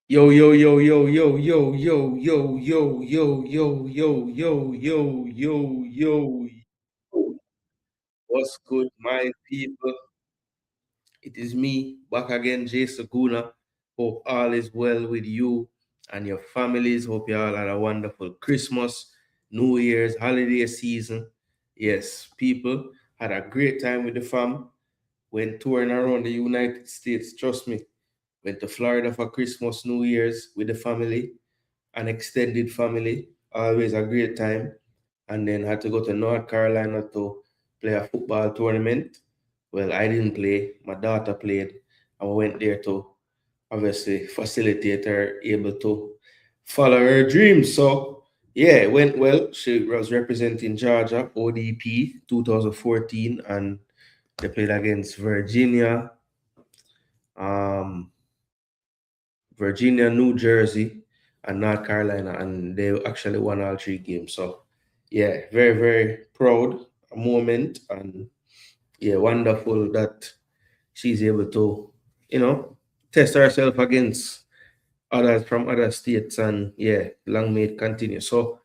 Yo, yo, yo, yo, yo, yo, yo, yo, yo, yo, yo, yo, yo, yo, yo, yo. What's good, my people? It is me back again, Jason Gooner. Hope all is well with you and your families. Hope you all had a wonderful Christmas, New Year's, holiday season. Yes, people had a great time with the fam. Went touring around the United States. Trust me. Went to Florida for Christmas, New Year's with the family. An extended family, always a great time. And then had to go to North Carolina to play a football tournament. Well, I didn't play, my daughter played, and we went there to obviously facilitate her able to follow her dreams. So yeah, it went well. She was representing Georgia, ODP 2014, and they played against um, Virginia, New Jersey, and North Carolina, and they actually won all three games. So, yeah, very, very proud moment, and yeah, wonderful that she's able to, test herself against others from other states, and yeah, long may it continue. So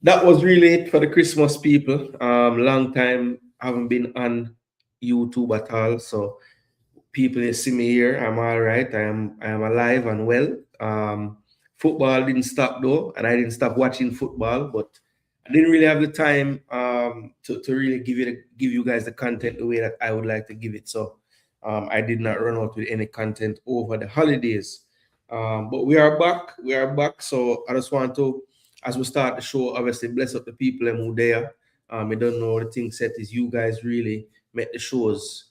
that was really it for the Christmas people. Long time haven't been on YouTube at all, so people you see me here. I'm all right. I am alive and well. Football didn't stop though, and I didn't stop watching football, but I didn't really have the time to really give you guys the content the way that I would like to give it. So I did not run out with any content over the holidays. But we are back. We are back. So I just want to, as we start the show, obviously bless up the people who there. I don't know the thing set is you guys really make the shows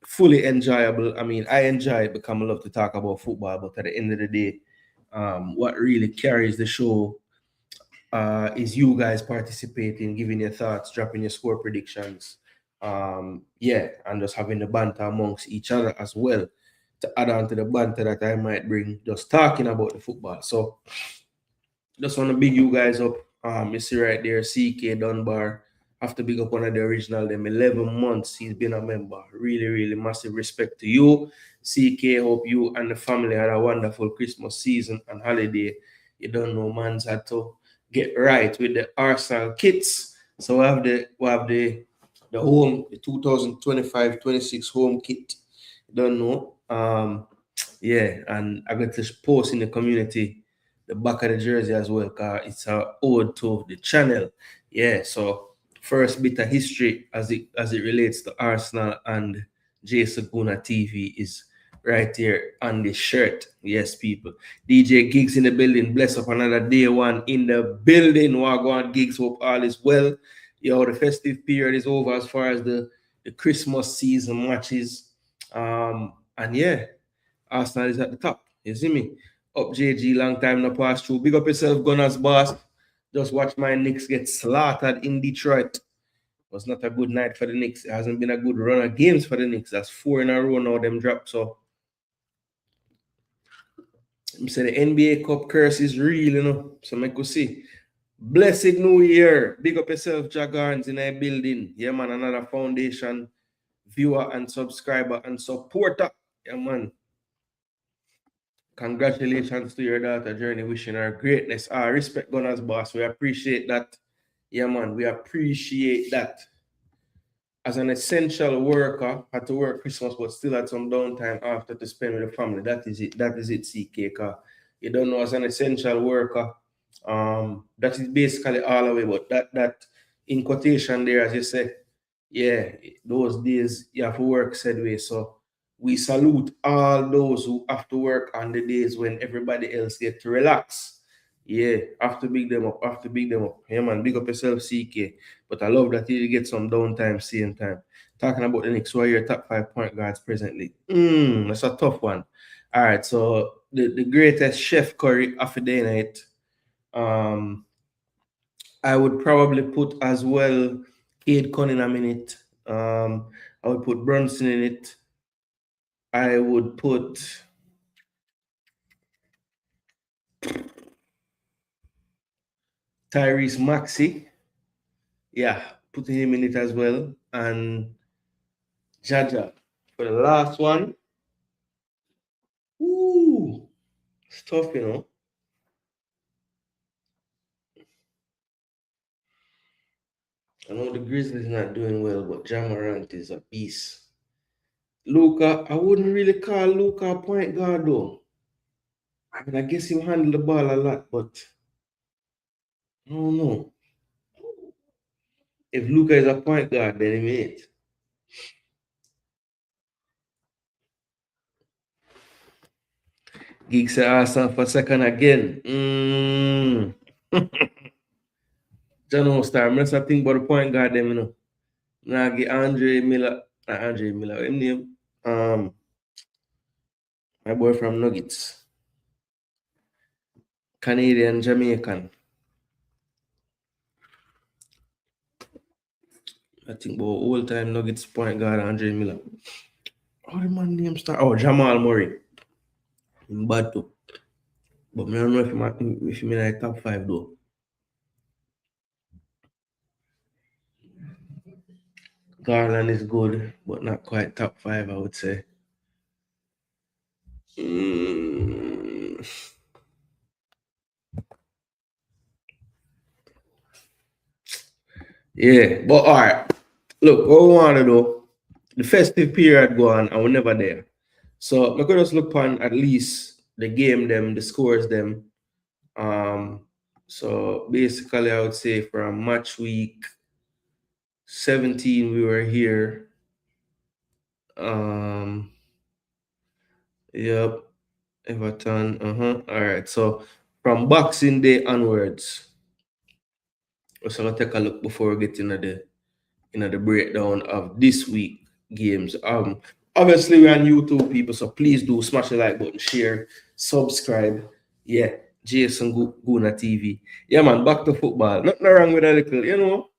fully enjoyable. I mean, I enjoy it because I love to talk about football, but at the end of the day, what really carries the show is you guys participating, giving your thoughts, dropping your score predictions. Yeah, and just having the banter amongst each other as well to add on to the banter that I might bring just talking about the football. So just want to big you guys up. You see right there, CK Dunbar. Have to big up one of the original them. 11 months he's been a member. Really, really massive respect to you. CK, hope you and the family had a wonderful Christmas season and holiday. You don't know, man's had to get right with the Arsenal kits. So we have the home, the 2025-26 home kit. You don't know. Yeah, and I got to post in the community the back of the jersey as well, because it's a ode to the channel. Yeah, so first bit of history as it relates to Arsenal and Jason Gooner TV is right here on the shirt. Yes, people. DJ Gigs in the building. Bless up another day one in the building. Wagwan Gigs. Hope all is well. Yo, the festive period is over as far as the Christmas season matches. And yeah, Arsenal is at the top. You see me? Up JG, long time no pass through. Big up yourself, Gunners boss. Just watch my Knicks get slaughtered in Detroit. It was not a good night for the Knicks. It hasn't been a good run of games for the Knicks. That's 4 in a row now, them drop. So I'm saying the NBA Cup curse is real, So I could see. Blessed New Year. Big up yourself, Jagons in a building. Yeah, man, another foundation, viewer and subscriber and supporter. Yeah, man. Congratulations to your daughter, Journey. Wishing her greatness. Respect Gunners, boss. We appreciate that. Yeah, man. We appreciate that. As an essential worker, had to work Christmas, but still had some downtime after to spend with the family. That is it. That is it, CK. You don't know, as an essential worker, that is basically all the way. But that in quotation there, as you say, yeah, those days you have to work said way. So we salute all those who have to work on the days when everybody else get to relax. Yeah, have to big them up, have to big them up. Yeah, man, big up yourself, CK. But I love that you get some downtime, same time. Talking about the Knicks, who are your top 5 point guards presently? That's a tough one. All right, so the greatest chef curry of the day night. I would probably put as well Cade Cunningham in it. I would put Brunson in it. I would put Tyrese Maxey. Yeah, put him in it as well. And Jaja. For the last one, ooh, It's tough, you know. I know the Grizzlies not doing well, but Ja Morant is a beast. Luka, I wouldn't really call Luka a point guard though. I mean, I guess he'll handle the ball a lot, but I don't know. If Luka is a point guard, then he ain't. Geeks say Arsenal for second again. John Star, I'm just think about the point guard them, you know. Now get Andre Miller, not Andre Miller, his name. My boy from Nuggets. Canadian Jamaican. I think about all time Nuggets point guard Andre Miller. How the man name start? Oh, Jamal Murray. In bad too. But I don't know if he like top 5 though. Garland is good, but not quite top 5, I would say. Yeah, but all right. Look, what we want to do, the festive period go on and we're never there. So we could just look on at least the game them, the scores them. So basically I would say from match week 17 we were here. Yep. Everton. All right. So from Boxing Day onwards, we're gonna take a look before we get into the breakdown of this week games. Obviously we're on YouTube, people, so please do smash the like button, share, subscribe. Yeah, Jason Gooner TV. Yeah, man, back to football. Nothing wrong with a little, you know.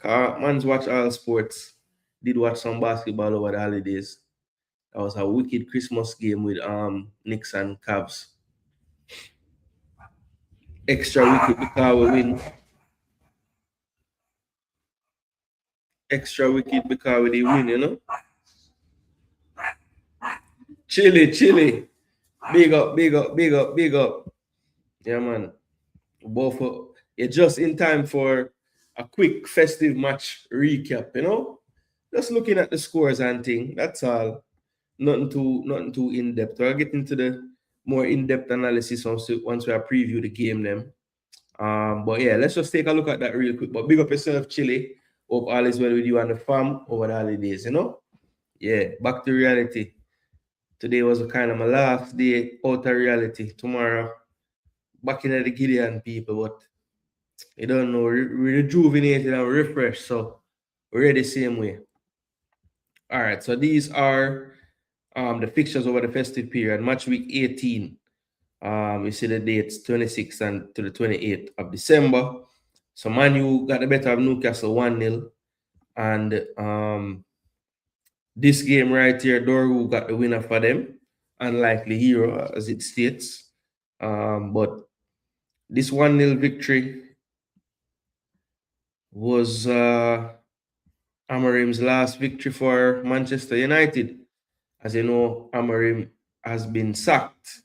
Man's watch all sports. Did watch some basketball over the holidays. That was a wicked Christmas game with Knicks and Cavs. Extra wicked because we win. Extra wicked because we win, you know. Chilly. Big up, big up, big up, big up. Yeah, man. Both you're just in time for a quick festive match recap, you know. Just looking at the scores and thing. That's all. Nothing too in depth. I'll get into the more in-depth analysis once we preview the game then. But yeah, let's just take a look at that real quick. But big up yourself, Chile. Hope all is well with you and the fam over the holidays, you know? Yeah, back to reality. Today was a kind of my last day out of reality. Tomorrow, back in the Gideon people, but you don't know, rejuvenated and refreshed. So we're ready same way. All right, so these are the fixtures over the festive period. Match week 18. You see the dates 26th and to the 28th of December. So Man U got the better of Newcastle 1-0. And this game right here, Dorgu got the winner for them. Unlikely hero, as it states. But this 1-0 victory was Amorim's last victory for Manchester United. As you know, Amorim has been sacked.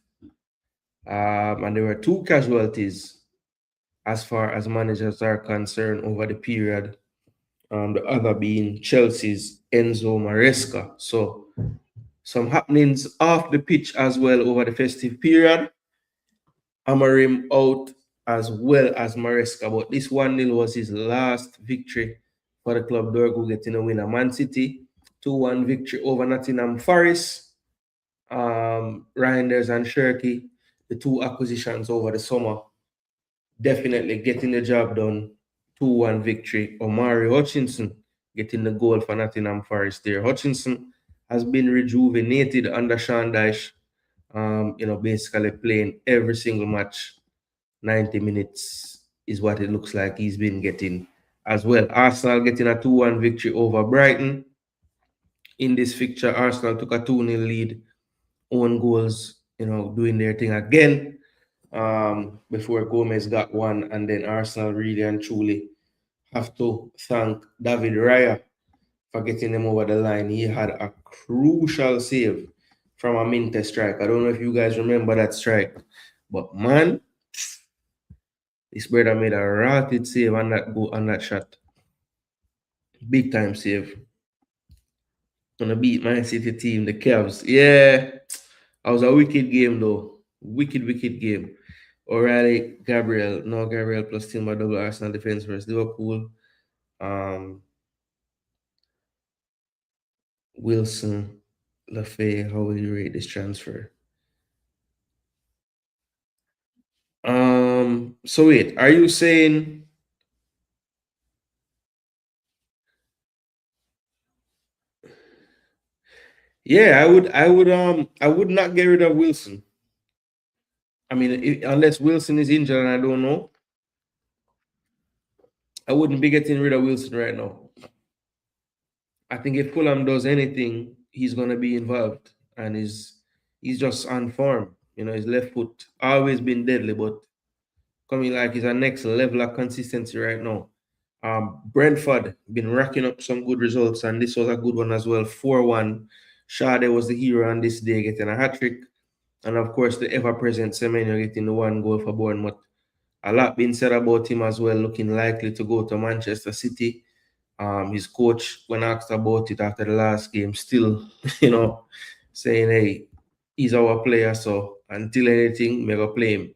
And there were 2 casualties as far as managers are concerned over the period. The other being Chelsea's Enzo Maresca. So some happenings off the pitch as well over the festive period. Amorim out as well as Maresca, but this 1-0 was his last victory for the club. Dorgu getting a winner. Man City 2-1 victory over Nottingham Forest. Reinders and Shirky, the 2 acquisitions over the summer, definitely getting the job done. 2-1 victory. Omari Hutchinson getting the goal for Nottingham Forest there. Hutchinson has been rejuvenated under Sean Dyche. Basically playing every single match. 90 minutes is what it looks like he's been getting as well. Arsenal getting a 2-1 victory over Brighton. In this fixture, Arsenal took a 2-0 lead. Own goals, doing their thing again. Before Gomez got one, and then Arsenal really and truly have to thank David Raya for getting them over the line. He had a crucial save from a Minte strike. I don't know if you guys remember that strike, but man, this brother made a rotted save on that shot. Big time save. Gonna beat Man City team, the Cavs. Yeah, that was a wicked game though. Wicked game. O'Reilly, Gabriel plus Timber double Arsenal defense versus Liverpool. Wilson, Lafay, how will you rate this transfer? So wait, are you saying yeah, I would not get rid of Wilson. I mean, unless Wilson is injured and I don't know, I wouldn't be getting rid of Wilson right now. I think if Fulham does anything, he's gonna be involved, and he's just on form. You know, his left foot always been deadly, but coming like he's a next level of consistency right now. Brentford been racking up some good results, and this was a good one as well. 4-1. Shade was the hero on this day, getting a hat trick, and of course the ever-present Semenyo getting the one goal for Bournemouth. A lot been said about him as well, looking likely to go to Manchester City. His coach, when asked about it after the last game, still, saying, hey, he's our player, so until anything, we're going to play him.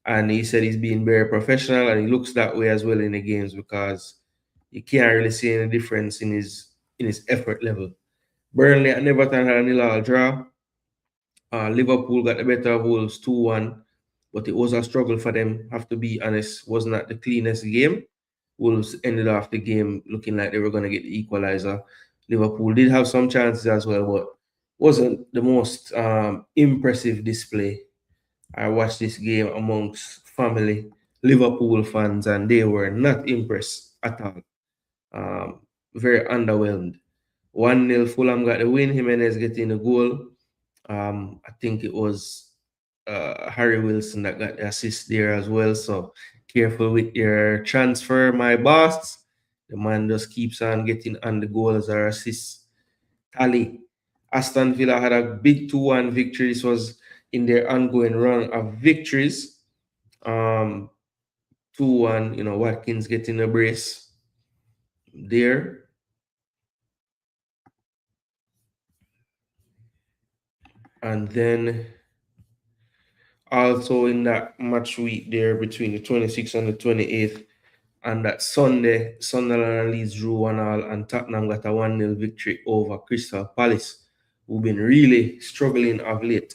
And he said he's being very professional, and he looks that way as well in the games because you can't really see any difference in his effort level. Burnley and Everton had a 0-0 draw. Liverpool got the better of Wolves 2-1, but it was a struggle for them, have to be honest. Was not the cleanest game. Wolves ended off the game looking like they were going to get the equalizer. Liverpool did have some chances as well, but wasn't the most impressive display. I watched this game amongst family Liverpool fans, and they were not impressed at all. Very underwhelmed. 1-0 Fulham got the win. Jimenez getting the goal. I think it was Harry Wilson that got the assist there as well. So careful with your transfer, my boss. The man just keeps on getting on the goals or assists tally. Aston Villa had a big 2-1 victory. This was in their ongoing run of victories. 2-1, Watkins getting a brace there. And then also in that match week there between the 26th and the 28th, and that Sunday, Sunderland and Leeds drew 1-1, and Tottenham got a 1-0 victory over Crystal Palace, who've been really struggling of late.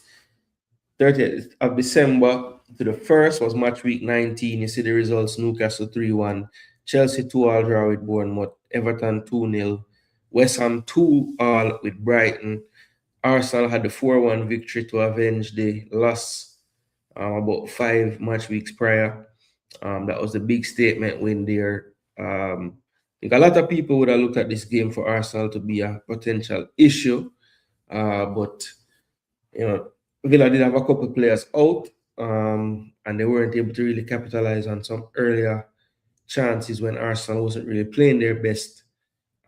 30th of December to the 1st was match week 19. You see the results: Newcastle 3-1, Chelsea 2-2 draw with Bournemouth, Everton 2-0, West Ham 2-2 with Brighton. Arsenal had the 4-1 victory to avenge the loss about 5 match weeks prior. That was a big statement win there. I think a lot of people would have looked at this game for Arsenal to be a potential issue, but Villa did have a couple players out, and they weren't able to really capitalize on some earlier chances when Arsenal wasn't really playing their best.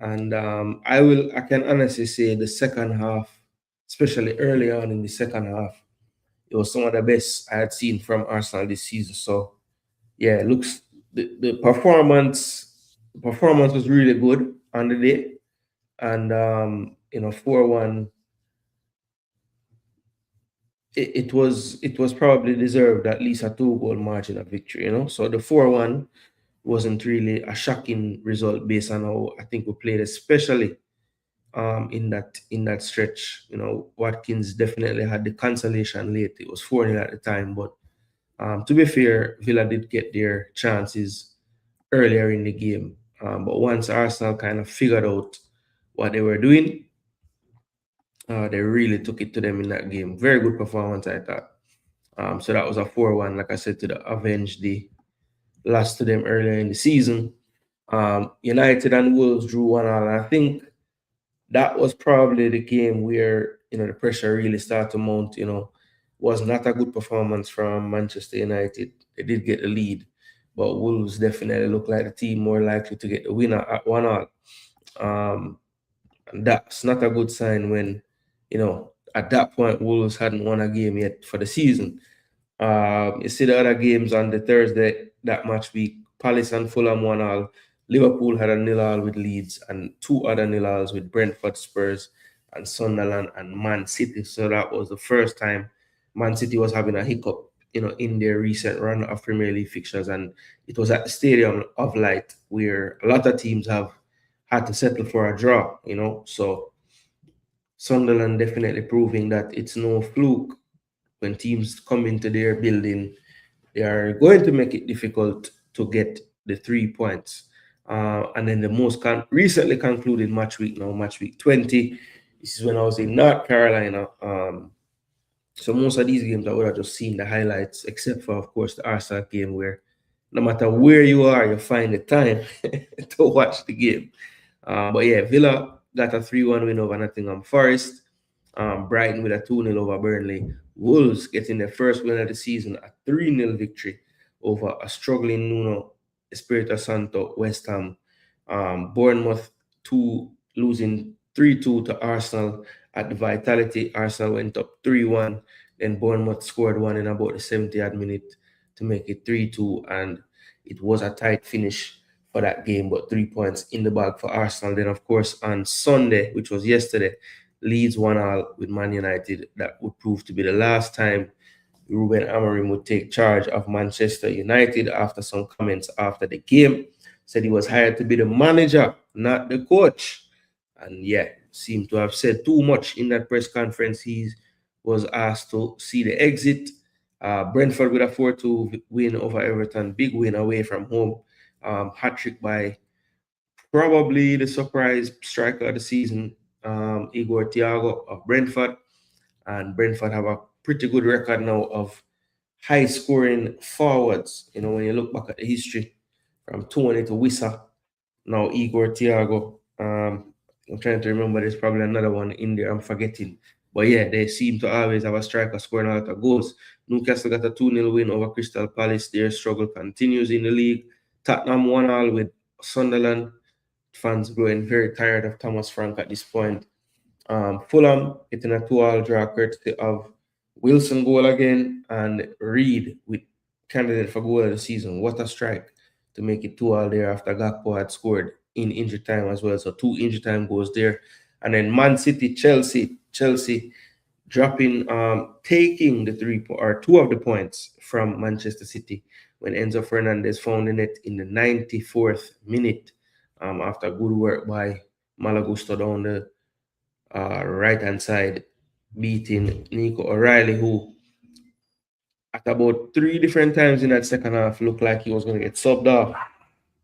And I can honestly say the second half, especially early on in the second half, it was some of the best I had seen from Arsenal this season. So yeah, looks the performance was really good on the day, and 4-1. It was probably deserved at least a 2-goal margin of victory. So the 4-1 wasn't really a shocking result based on how I think we played, especially in that stretch. Watkins definitely had the consolation late. It was 4-0 at the time, but to be fair, Villa did get their chances earlier in the game. But once Arsenal kind of figured out what they were doing, they really took it to them in that game. Very good performance, I thought. So that was a 4-1, like I said, to avenge the loss to them earlier in the season. United and Wolves drew 1-1. And I think that was probably the game where the pressure really started to mount. Was not a good performance from Manchester United. They did get the lead, but Wolves definitely looked like the team more likely to get the winner at 1-1. And that's not a good sign when at that point, Wolves hadn't won a game yet for the season. You see the other games on the Thursday, that match week, Palace and Fulham 1-1. Liverpool had a 0-0 with Leeds and 2 other 0-0s with Brentford, Spurs, and Sunderland and Man City. So that was the first time Man City was having a hiccup, in their recent run of Premier League fixtures. And it was at the Stadium of Light where a lot of teams have had to settle for a draw, So Sunderland definitely proving that it's no fluke when teams come into their building, they are going to make it difficult to get the 3 points. And then the most recently concluded match week now, match week 20. This is when I was in North Carolina. So most of these games I would have just seen the highlights, except for, of course, the Arsenal game, where no matter where you are, you find the time to watch the game. But yeah, Villa got a 3-1 win over Nottingham Forest. Brighton with a 2-0 over Burnley. Wolves getting their first win of the season, a 3-0 victory over a struggling Nuno Espirito Santo West Ham. Bournemouth losing 3-2 to Arsenal at the Vitality. Arsenal went up 3-1. Then Bournemouth scored one in about the 70th minute to make it 3-2. And it was a tight finish for that game, but 3 points in the bag for Arsenal. Then, of course, on Sunday, which was yesterday, Leeds 1-1 with Man United. That would prove to be the last time Ruben Amorim would take charge of Manchester United after some comments after the game. Said he was hired to be the manager, not the coach. And yeah, seemed to have said too much in that press conference. He was asked to see the exit. Brentford with a 4-2 win over Everton. Big win away from home. Hat-trick by probably the surprise striker of the season, Igor Thiago of Brentford. And Brentford have a pretty good record now of high scoring forwards. When you look back at the history from Tony to Wissa, now Igor Thiago. I'm trying to remember, there's probably another one in there I'm forgetting. But yeah, they seem to always have a striker scoring a lot of goals. Newcastle got a 2-0 win over Crystal Palace. Their struggle continues in the league. Tottenham 1-1 with Sunderland. Fans growing very tired of Thomas Frank at this point. Fulham getting a 2-2 draw courtesy of Wilson goal again, and Reed with candidate for goal of the season. What a strike to make it 2-2 there after Gakpo had scored in injury time as well. So 2 injury time goals there. And then Man City, Chelsea dropping, taking the 2 of the points from Manchester City when Enzo Fernandez found the net in the 94th minute after good work by Malagusto down the right-hand side, beating Nico O'Reilly, who at about 3 different times in that second half looked like he was going to get subbed off.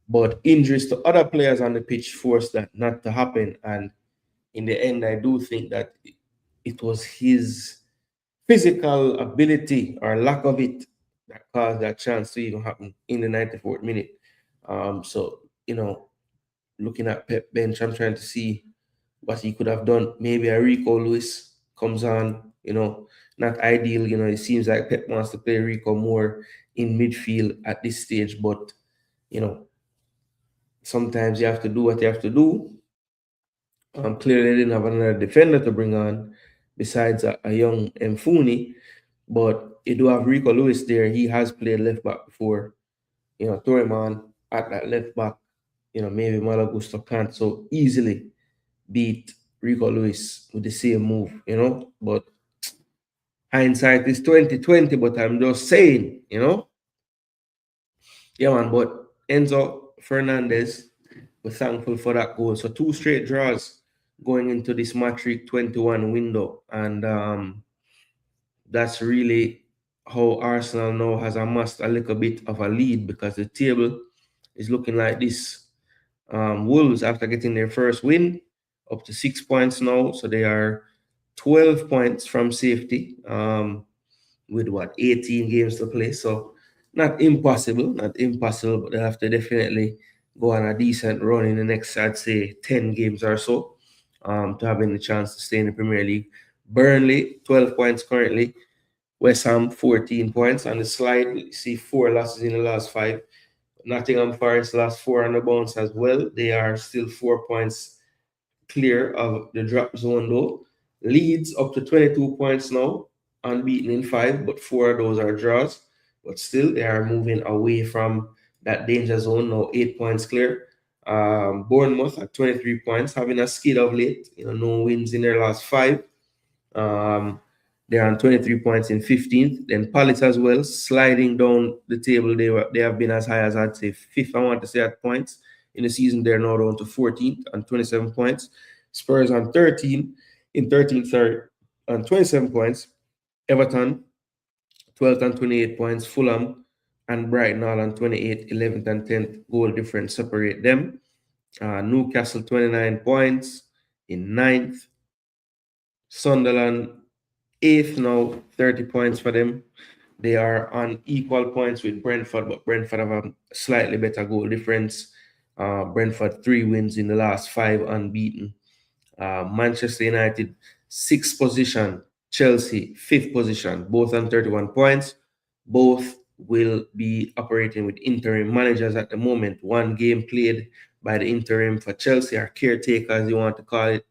But injuries to other players on the pitch forced that not to happen. And in the end, I do think that it was his physical ability or lack of it that caused that chance to even happen in the 94th minute. So, looking at Pep bench, I'm trying to see what he could have done. Maybe a Rico Lewis comes on, not ideal. It seems like Pep wants to play Rico more in midfield at this stage, but, sometimes you have to do what you have to do. Clearly, they didn't have another defender to bring on besides a young Mfuni, but you do have Rico Lewis there. He has played left back before. Throw him on at that left back. Maybe Malagusto can't so easily beat Rico Lewis with the same move, But hindsight is 2020, but I'm just saying, Yeah, man, but Enzo Fernandez, we're thankful for that goal. So 2 straight draws going into this match week 21 window. And that's really how Arsenal now has amassed a little bit of a lead, because the table is looking like this. Wolves, after getting their first win, up to 6 points now. So they are 12 points from safety with 18 games to play. So not impossible, but they have to definitely go on a decent run in the next, I'd say, 10 games or so to have any chance to stay in the Premier League. Burnley, 12 points currently. West Ham, 14 points. On the slide, you see 4 losses in the last 5. Nottingham Forest last 4 on the bounce as well. They are still 4 points clear of the drop zone though. Leeds up to 22 points now, unbeaten in 5, but 4 of those are draws. But still, they are moving away from that danger zone now, 8 points clear. Bournemouth at 23 points, having a skid of late. No wins in their last 5. They're on 23 points in 15th. Then Palace as well, sliding down the table. They have been as high as, I'd say, 5th, I want to say, at points. In the season, they're now down to 14th on 27 points. Spurs on 13th, sorry, on 27 points. Everton, 12th and 28 points. Fulham and Brighton all on 28, 11th and 10th. Goal difference separate them. Newcastle, 29 points in 9th. Sunderland, 8th now, 30 points for them. They are on equal points with Brentford, but Brentford have a slightly better goal difference. Brentford 3 wins in the last 5, unbeaten. Manchester United, 6th position. Chelsea, 5th position, both on 31 points. Both will be operating with interim managers at the moment. One game played by the interim for Chelsea, or caretaker, as you want to call it.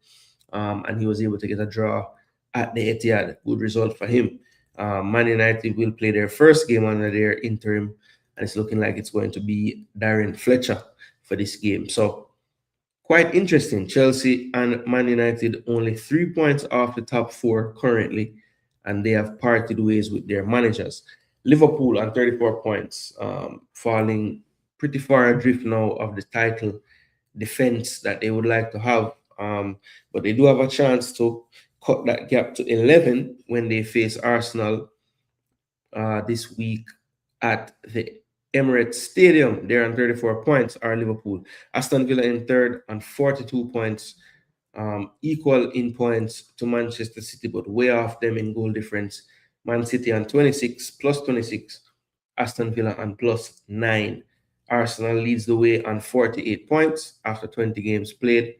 And he was able to get a draw at the Etihad. Good result for him. Man United will play their first game under their interim, and it's looking like it's going to be Darren Fletcher for this game. So quite interesting. Chelsea and Man United only 3 points off the top 4 currently, and they have parted ways with their managers. Liverpool on 34 points, falling pretty far adrift now of the title defense that they would like to have. But they do have a chance to cut that gap to 11 when they face Arsenal this week at the Emirates Stadium. They're on 34 points, are Liverpool. Aston Villa in third on 42 points, equal in points to Manchester City, but way off them in goal difference. Man City on 26, plus 26. Aston Villa on plus 9. Arsenal leads the way on 48 points after 20 games played,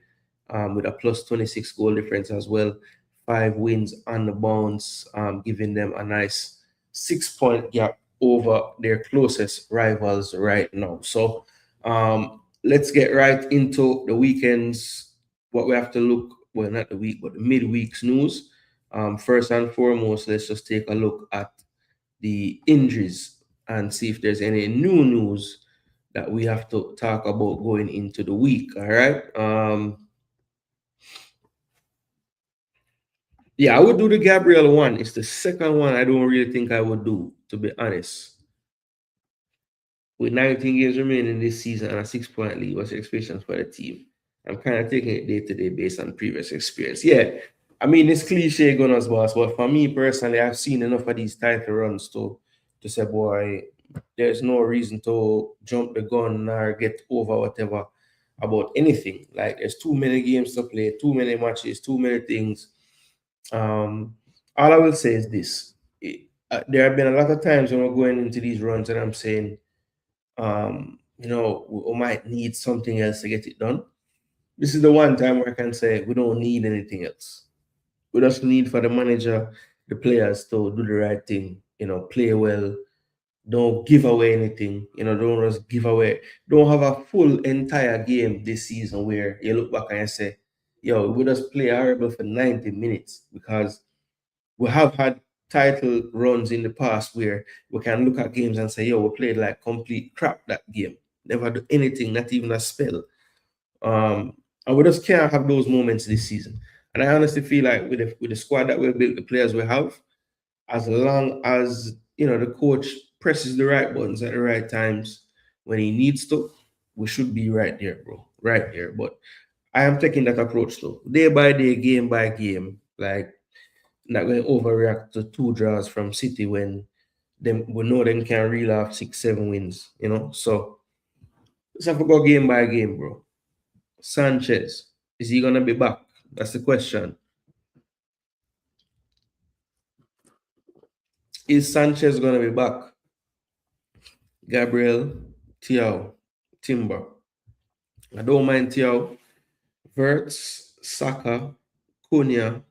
with a plus 26 goal difference as well. 5 wins on the bounce, giving them a nice 6-point gap over their closest rivals right now. So let's get right into the weekend's, what we have to look, well, not the week, but the midweek's news. First and foremost, let's just take a look at the injuries and see if there's any new news that we have to talk about going into the week. All right. Yeah, I would do the Gabriel one. It's the second one I don't really think I would do, to be honest. With 19 games remaining this season and a 6-point lead, what's your expectations for the team? I'm kind of taking it day to day based on previous experience. Yeah, I mean, it's cliche, Gunners boss, but for me personally, I've seen enough of these title runs to say, boy, there's no reason to jump the gun or get over whatever about anything. Like, there's too many games to play, too many matches, too many things. All I will say is this. There have been a lot of times when we're going into these runs and I'm saying, we might need something else to get it done. This is the one time where I can say we don't need anything else. We just need for the manager, the players to do the right thing, play well, don't give away anything, don't just give away, don't have a full entire game this season where you look back and you say, yo, we just play horrible for 90 minutes, because we have had title runs in the past where we can look at games and say, yo, we played like complete crap that game. Never do anything, not even a spell. And we just can't have those moments this season. And I honestly feel like with the squad that we built, the players we have, as long as the coach presses the right buttons at the right times when he needs to, we should be right there, bro. Right there. But I am taking that approach though. Day by day, game by game. Like, not going to overreact to 2 draws from City when we know them can reel off 6-7 wins, So let's have to go game by game, bro. Sanchez, is he gonna be back? That's the question. Is Sanchez gonna be back? Gabriel, Thiaw, Timber. I don't mind Thiaw. Verts, Saka, Cunha,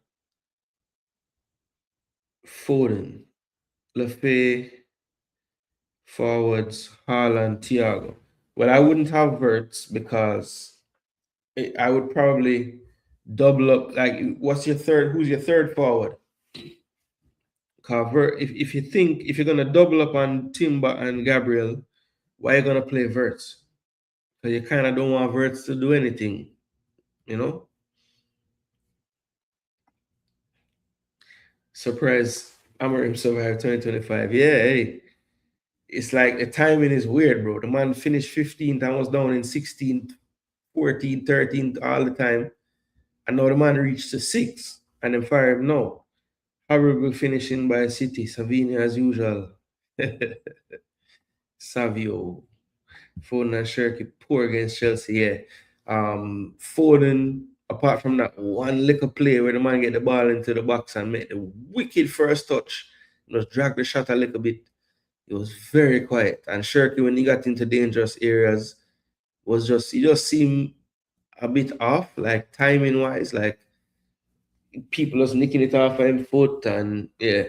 Foden, Lefebvre, forwards, Haaland, Thiago. Well, I wouldn't have Verts because I would probably double up. Like, what's your third? Who's your third forward? Cover. If you think if you're gonna double up on Timber and Gabriel, why are you gonna play Verts? Because you kind of don't want Verts to do anything, you know. Surprise, Amorim survived 2025. Yeah, hey. It's like the timing is weird, bro. The man finished 15th and was down in 16th, 14th, 13th all the time. And now the man reached to 6th and then fire him now. Horrible finishing by City. Savini as usual. Savio. Foden and Shirky poor against Chelsea, yeah. Foden, apart from that one little play where the man get the ball into the box and make the wicked first touch, just drag the shot a little bit. It was very quiet. And Shirky, when he got into dangerous areas, was just he just seemed a bit off, like timing wise, like people just nicking it off him foot and yeah.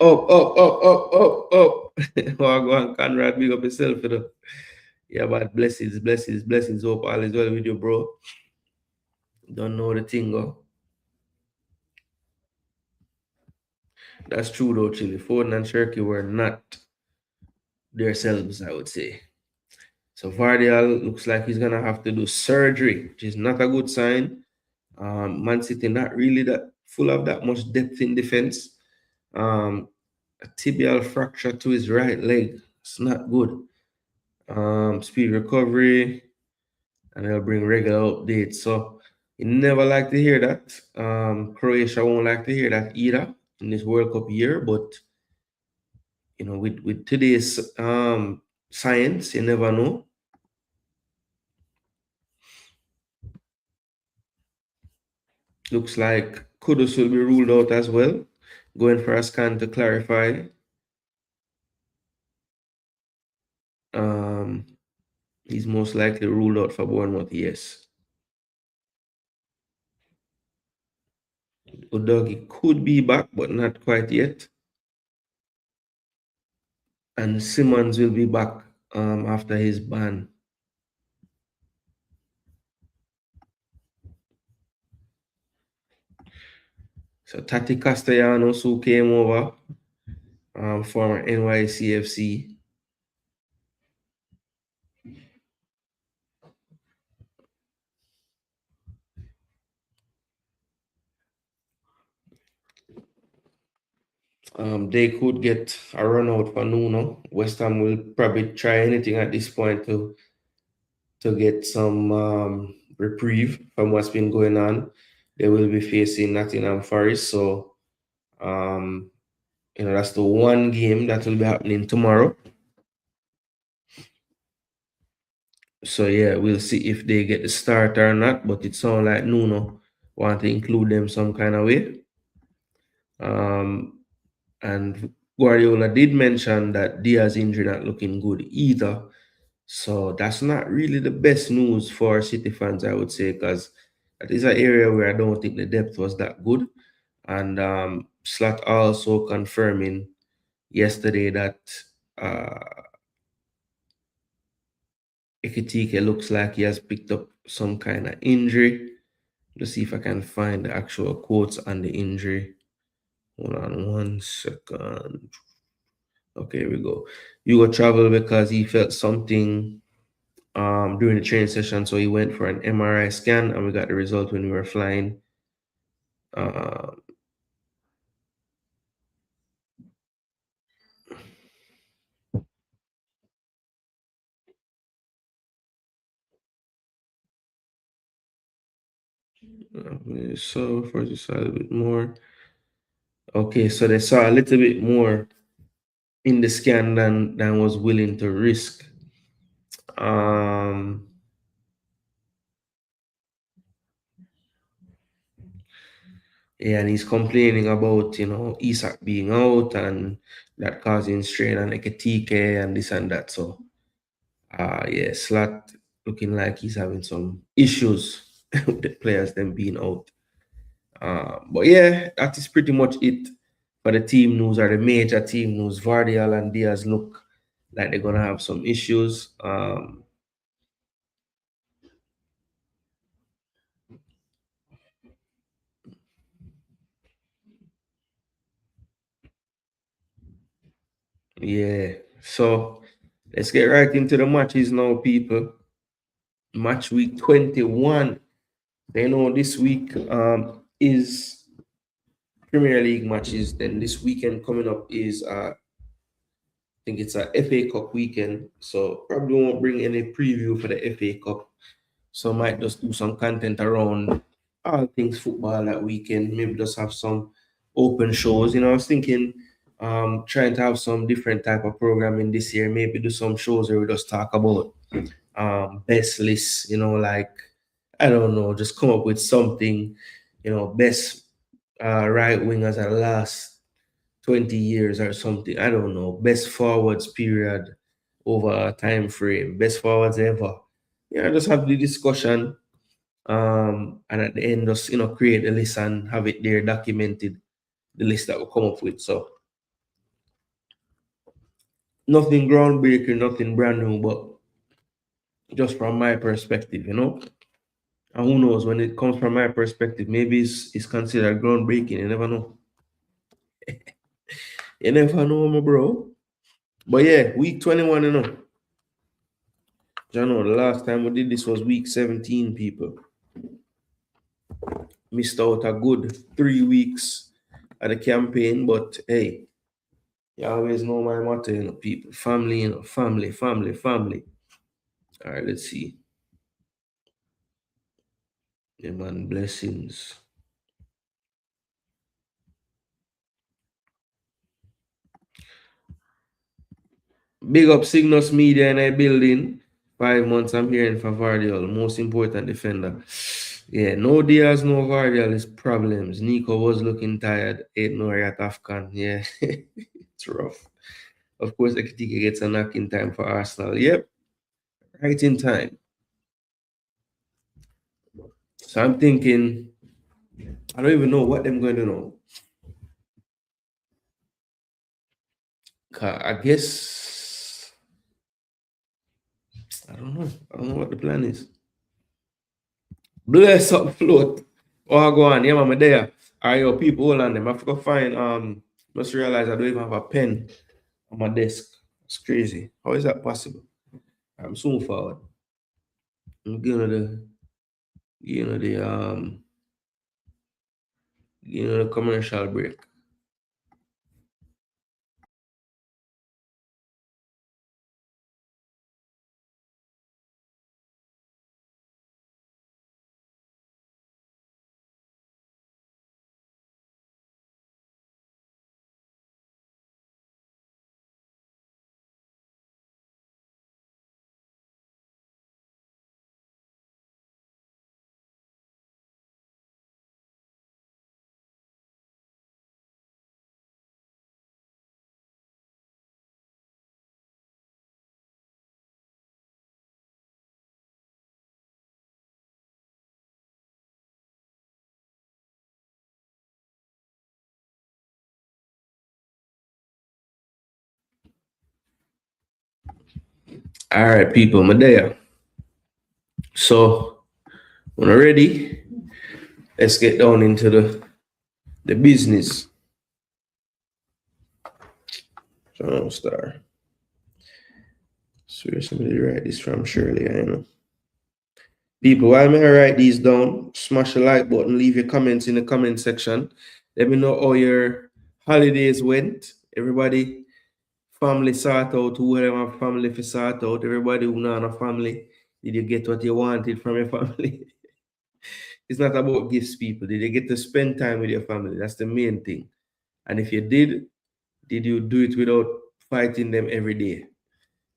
Up. Oh, go on, Conrad, big up yourself, you know. Yeah, but blessings. Hope all is well with you, bro. Don't know the thing, go. That's true, though, Chili. Foden and Shirky were not themselves, I would say. So Vardial looks like he's going to have to do surgery, which is not a good sign. Man City not really that full of that much depth in defense. A tibial fracture to his right leg. It's not good. Speed recovery, and they'll bring regular updates. So you never like to hear that. Croatia won't like to hear that either in this World Cup year. But you know, with today's science, you never know. Looks like Kudus will be ruled out as well. Going for a scan to clarify. He's most likely ruled out for Bournemouth, yes. Udogi could be back, but not quite yet. And Simmons will be back after his ban. So Tati Castellanos, who came over, former NYCFC. They could get a run out for Nuno. West Ham will probably try anything at this point to get some reprieve from what's been going on. They will be facing Nottingham Forest, so that's the one game that will be happening tomorrow. So yeah, we'll see if they get the start or not. But it sounds like Nuno want to include them some kind of way. And Guardiola did mention that Diaz injury not looking good either. So that's not really the best news for City fans, I would say, because that is an area where I don't think the depth was that good. And Slot also confirming yesterday that Ekitike looks like he has picked up some kind of injury. Let's see if I can find the actual quotes on the injury. Hold on 1 second. Okay, here we go. You go travel because he felt something during the training session, so he went for an MRI scan, and we got the result when we were flying. So first you saw a little bit more. Okay, so they saw a little bit more in the scan than was willing to risk. Yeah, and he's complaining about, Isak being out and that causing strain on Ekitike and this and that. So, yeah, Slot looking like he's having some issues with the players them being out. But yeah, that is pretty much it for the team news or the major team news. Vardial and Diaz look like they're gonna have some issues. Yeah. So let's get right into the matches now, people. Match week 21. You know, this week is Premier League matches. Then this weekend coming up is I think it's a FA Cup weekend. So probably won't bring any preview for the FA Cup. So might just do some content around all things football that weekend. Maybe just have some open shows. You know, I was thinking trying to have some different type of programming this year. Maybe do some shows where we just talk about best lists, you know, like I don't know, just come up with something, you know, best right wingers at last 20 years or something. I don't know. Best forwards period over a time frame. Best forwards ever. Yeah, just have the discussion. And at the end, just create a list and have it there documented, the list that we'll come up with. So nothing groundbreaking, nothing brand new, but just from my perspective, you know. And who knows, when it comes from my perspective, maybe it's considered groundbreaking. You never know. You never know, my bro. But yeah, week 21, you know. You know, the last time we did this was week 17, people. Missed out a good 3 weeks of the campaign, but hey, you always know my motto, you know, people. Family, you know, family, family, family. All right, let's see. Yeah, man, blessings. Big up Cygnus Media in a building. 5 months I'm hearing for Vardiol, most important defender. Yeah, no Diaz, no Vardiol is problems. Nico was looking tired. 8 no at Afghan. Yeah, it's rough. Of course, Ekitike gets a knock in time for Arsenal. Yep, right in time. So I'm thinking, I don't even know what I'm going to know. I guess, I don't know. I don't know what the plan is. Bless up, float. Oh, go on. Yeah, man, I'm there. All right, yo, people, hold on them. I have to go find, just realize I don't even have a pen on my desk. It's crazy. How is that possible? I'm soon forward. I'm the commercial break. All right, people, I'm there. So, when we're ready, let's get down into the business. So, star. Swear somebody write this from Shirley, I know. People, while I write these down, smash the like button, leave your comments in the comment section. Let me know how your holidays went. Everybody, family sort out, whoever family for sort out. Everybody who not a family, did you get what you wanted from your family? It's not about gifts, people. Did you get to spend time with your family? That's the main thing. And if you did you do it without fighting them every day?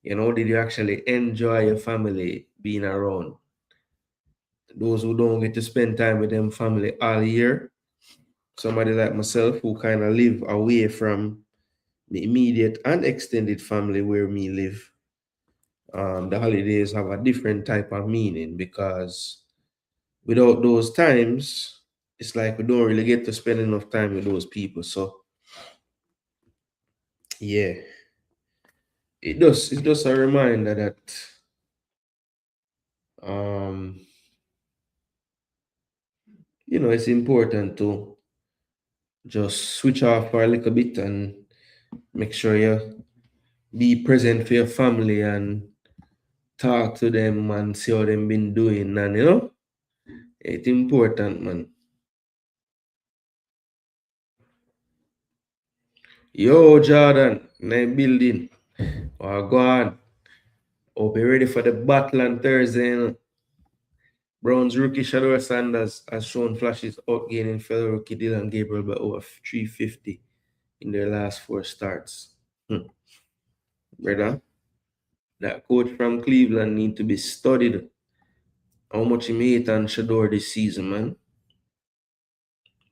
You know, did you actually enjoy your family being around? Those who don't get to spend time with them family all year, somebody like myself who kind of live away from the immediate and extended family where me live, the holidays have a different type of meaning because without those times, it's like we don't really get to spend enough time with those people. So yeah, it's just a reminder that um it's important to just switch off for a little bit and make sure you be present for your family and talk to them and see how them been doing, and it's important, man. Yo, Jordan, name building. Oh, go on. Hope you're ready for the battle on Thursday. Browns rookie Shador Sanders has shown flashes outgaining fellow rookie Dylan Gabriel by over 350 in their last 4 starts. Brother, that coach from Cleveland need to be studied. How much he made on Shador this season, man.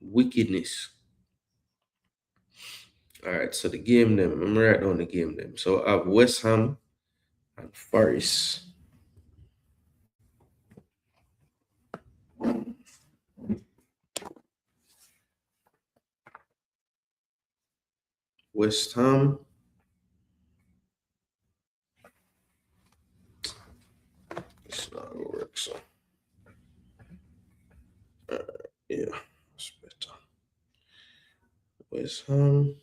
Wickedness. All right, so the game them. I'm right down the game them. So I have West Ham and Forest. West Ham. It's not gonna work, so yeah, it's better. West Ham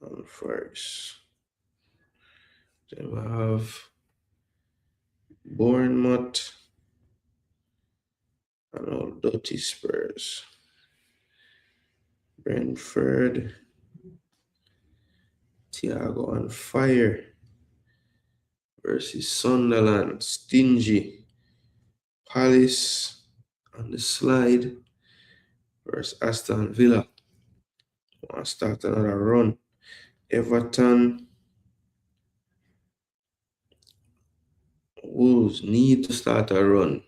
and Forest. Then we have Bournemouth and all dirty Spurs. Brentford. Thiago on fire versus Sunderland. Stingy. Palace on the slide versus Aston Villa. Want to start another run. Everton. Wolves need to start a run.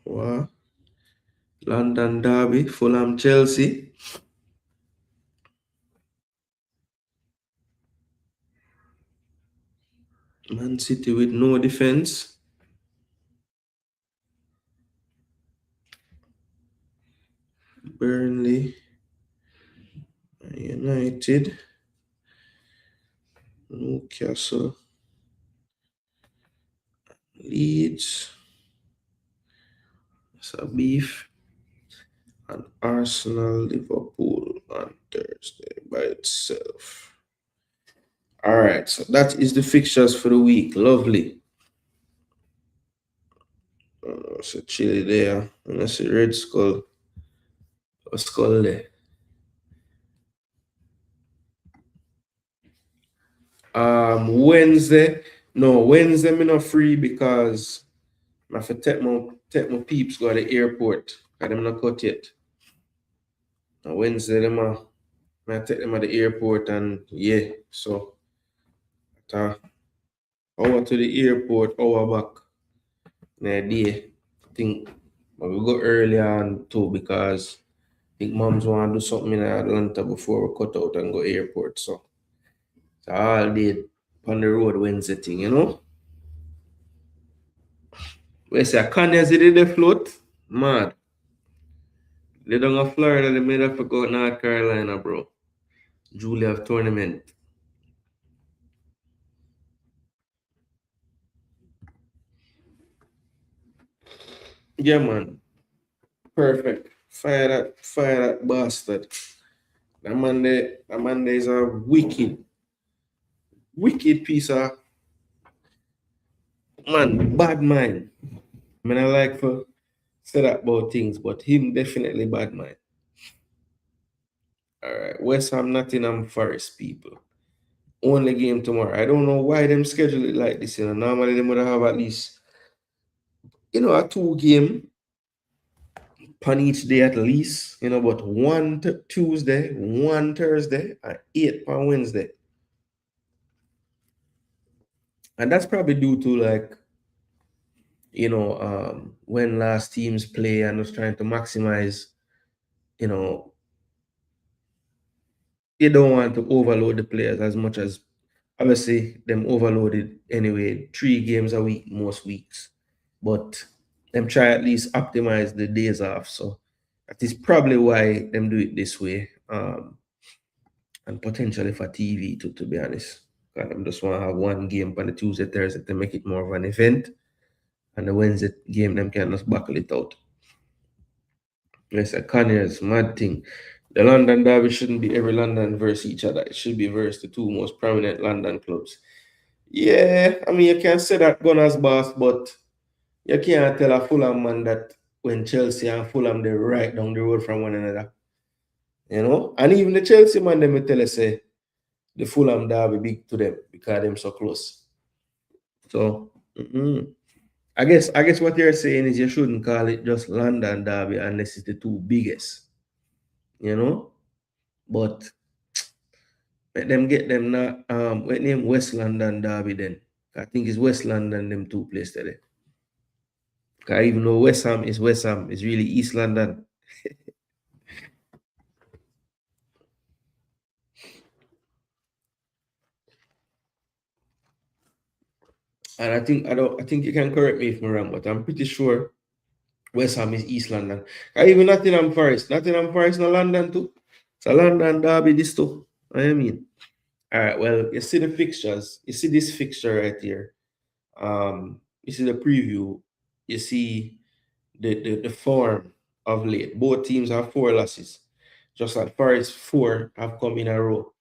What? London Derby, Fulham, Chelsea. Man City with no defense. Burnley. United. Newcastle. Leeds. It's a beef. And Arsenal, Liverpool on Thursday by itself. All right, so that is the fixtures for the week. Lovely. It's a chili there. And I see Red Skull. A skull there. Wednesday. No, Wednesday me not free because I have to take my peeps go to the airport. Because them not cut yet. On Wednesday, I take them at the airport and yeah, so hour to the airport, hour back. In day. I think but we go earlier on too because I think moms want to do something in Atlanta before we cut out and go airport. So all day on the road Wednesday thing. We say Kanye's did the float. Mad. They don't go Florida, they made up for go North Carolina, bro. Julia tournament. Yeah, man. Perfect. Fire that bastard. That man there is a wicked piece of man, bad mind. I like for say that about things, but him definitely bad mind. All right, West Ham, Nottingham Forest, people. Only game tomorrow. I don't know why them schedule it like this. Normally they would have at least, a 2 game on each day at least. But one Tuesday, one Thursday, and 8 on Wednesday. And that's probably due to like, when last teams play and was trying to maximize, they don't want to overload the players as much as obviously them overloaded anyway, 3 games a week most weeks. But them try at least optimize the days off. So that is probably why them do it this way. And potentially for TV to be honest. Because them just want to have one game on the Tuesday, Thursday to make it more of an event. And the Wednesday game, them can just buckle it out. It's a Conyers mad thing. The London derby shouldn't be every London versus each other. It should be versus the two most prominent London clubs. Yeah, I mean, you can say that Gunners boss, but you can't tell a Fulham man that when Chelsea and Fulham, they're right down the road from one another. You know? And even the Chelsea man, they may tell us, say, the Fulham derby big to them because them so close. So, I guess what you're saying is you shouldn't call it just London derby unless it's the two biggest. You know? But let them get them not what name West London derby then. I think it's West London them two places today. Because even though West Ham is West Ham, it's really East London. And I think you can correct me if I'm wrong, but I'm pretty sure West Ham is East London. Even Nottingham Forest. Nottingham Forest in London too. It's a London derby this too. I mean. All right, well, you see the fixtures. You see this fixture right here. You see the preview. You see the form of late. Both teams have 4 losses. Just like Forest 4 have come in a row.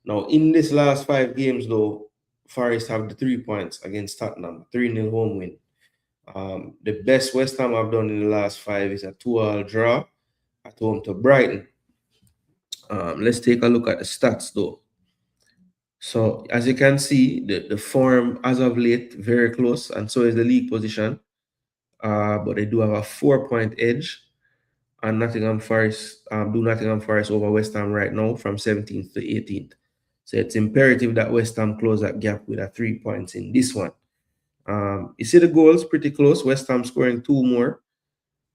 Now, in this last 5 games, though, Forest have the 3 points against Tottenham, 3-0 home win. The best West Ham have done in the last 5 is a 2-2 draw at home to Brighton. Let's take a look at the stats, though. So, as you can see, the form as of late, very close, and so is the league position. But they do have a 4-point edge. And Nottingham Forest do Nottingham Forest over West Ham right now from 17th to 18th. So it's imperative that West Ham close that gap with a 3 points in this one. You see the goals pretty close. West Ham scoring 2 more.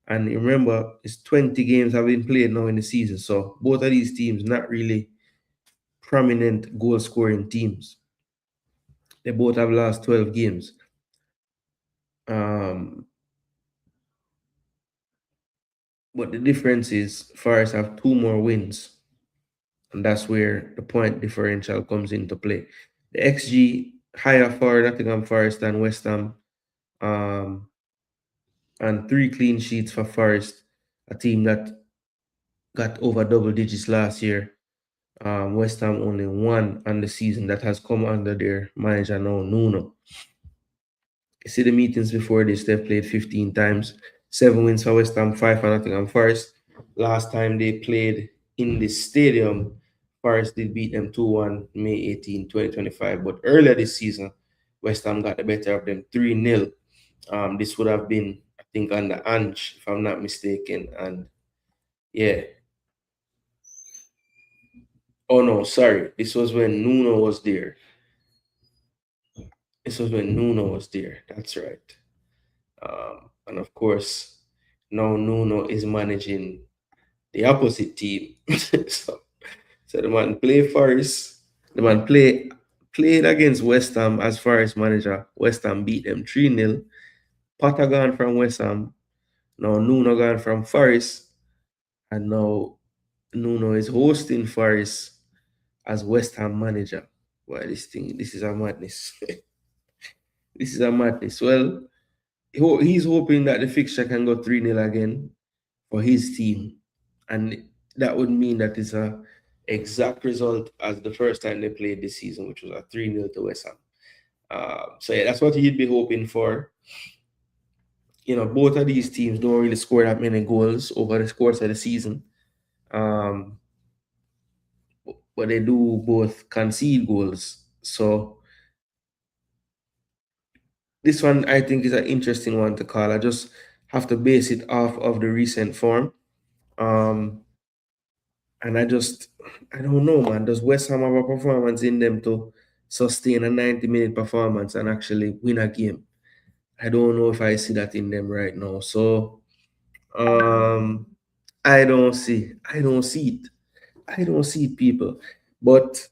And remember, it's 20 games have been played now in the season. So both of these teams not really prominent goal scoring teams. They both have lost 12 games. But the difference is Forest have 2 more wins. And that's where the point differential comes into play. The XG higher for Nottingham Forest than West Ham. And 3 clean sheets for Forest, a team that got over double digits last year. West Ham only 1 on the season that has come under their manager now, Nuno. You see the meetings before this, they've played 15 times. 7 wins for West Ham, 5 for Nottingham Forest. Last time they played in this stadium, Forest did beat them 2-1 May 18, 2025. But earlier this season, West Ham got the better of them 3-0. This would have been, I think, under Ange, if I'm not mistaken. And yeah. Oh no, sorry. This was when Nuno was there. This was when Nuno was there. That's right. And of course, now Nuno is managing the opposite team. so the man play Forest. The man played against West Ham as Forest manager. West Ham beat them 3-0. Potter gone from West Ham. Now Nuno gone from Forest. And now Nuno is hosting Forest as West Ham manager. Why this is a madness. This is a madness. Well, he's hoping that the fixture can go 3-0 again for his team. And that would mean that it's a exact result as the first time they played this season, which was a 3-0 to West Ham. So yeah, that's what he'd be hoping for. You know, both of these teams don't really score that many goals over the course of the season. But they do both concede goals. So this one, I think, is an interesting one to call. I just have to base it off of the recent form. And I don't know, man. Does West Ham have a performance in them to sustain a 90-minute performance and actually win a game? I don't know if I see that in them right now. So, I don't see it. I don't see it, people. But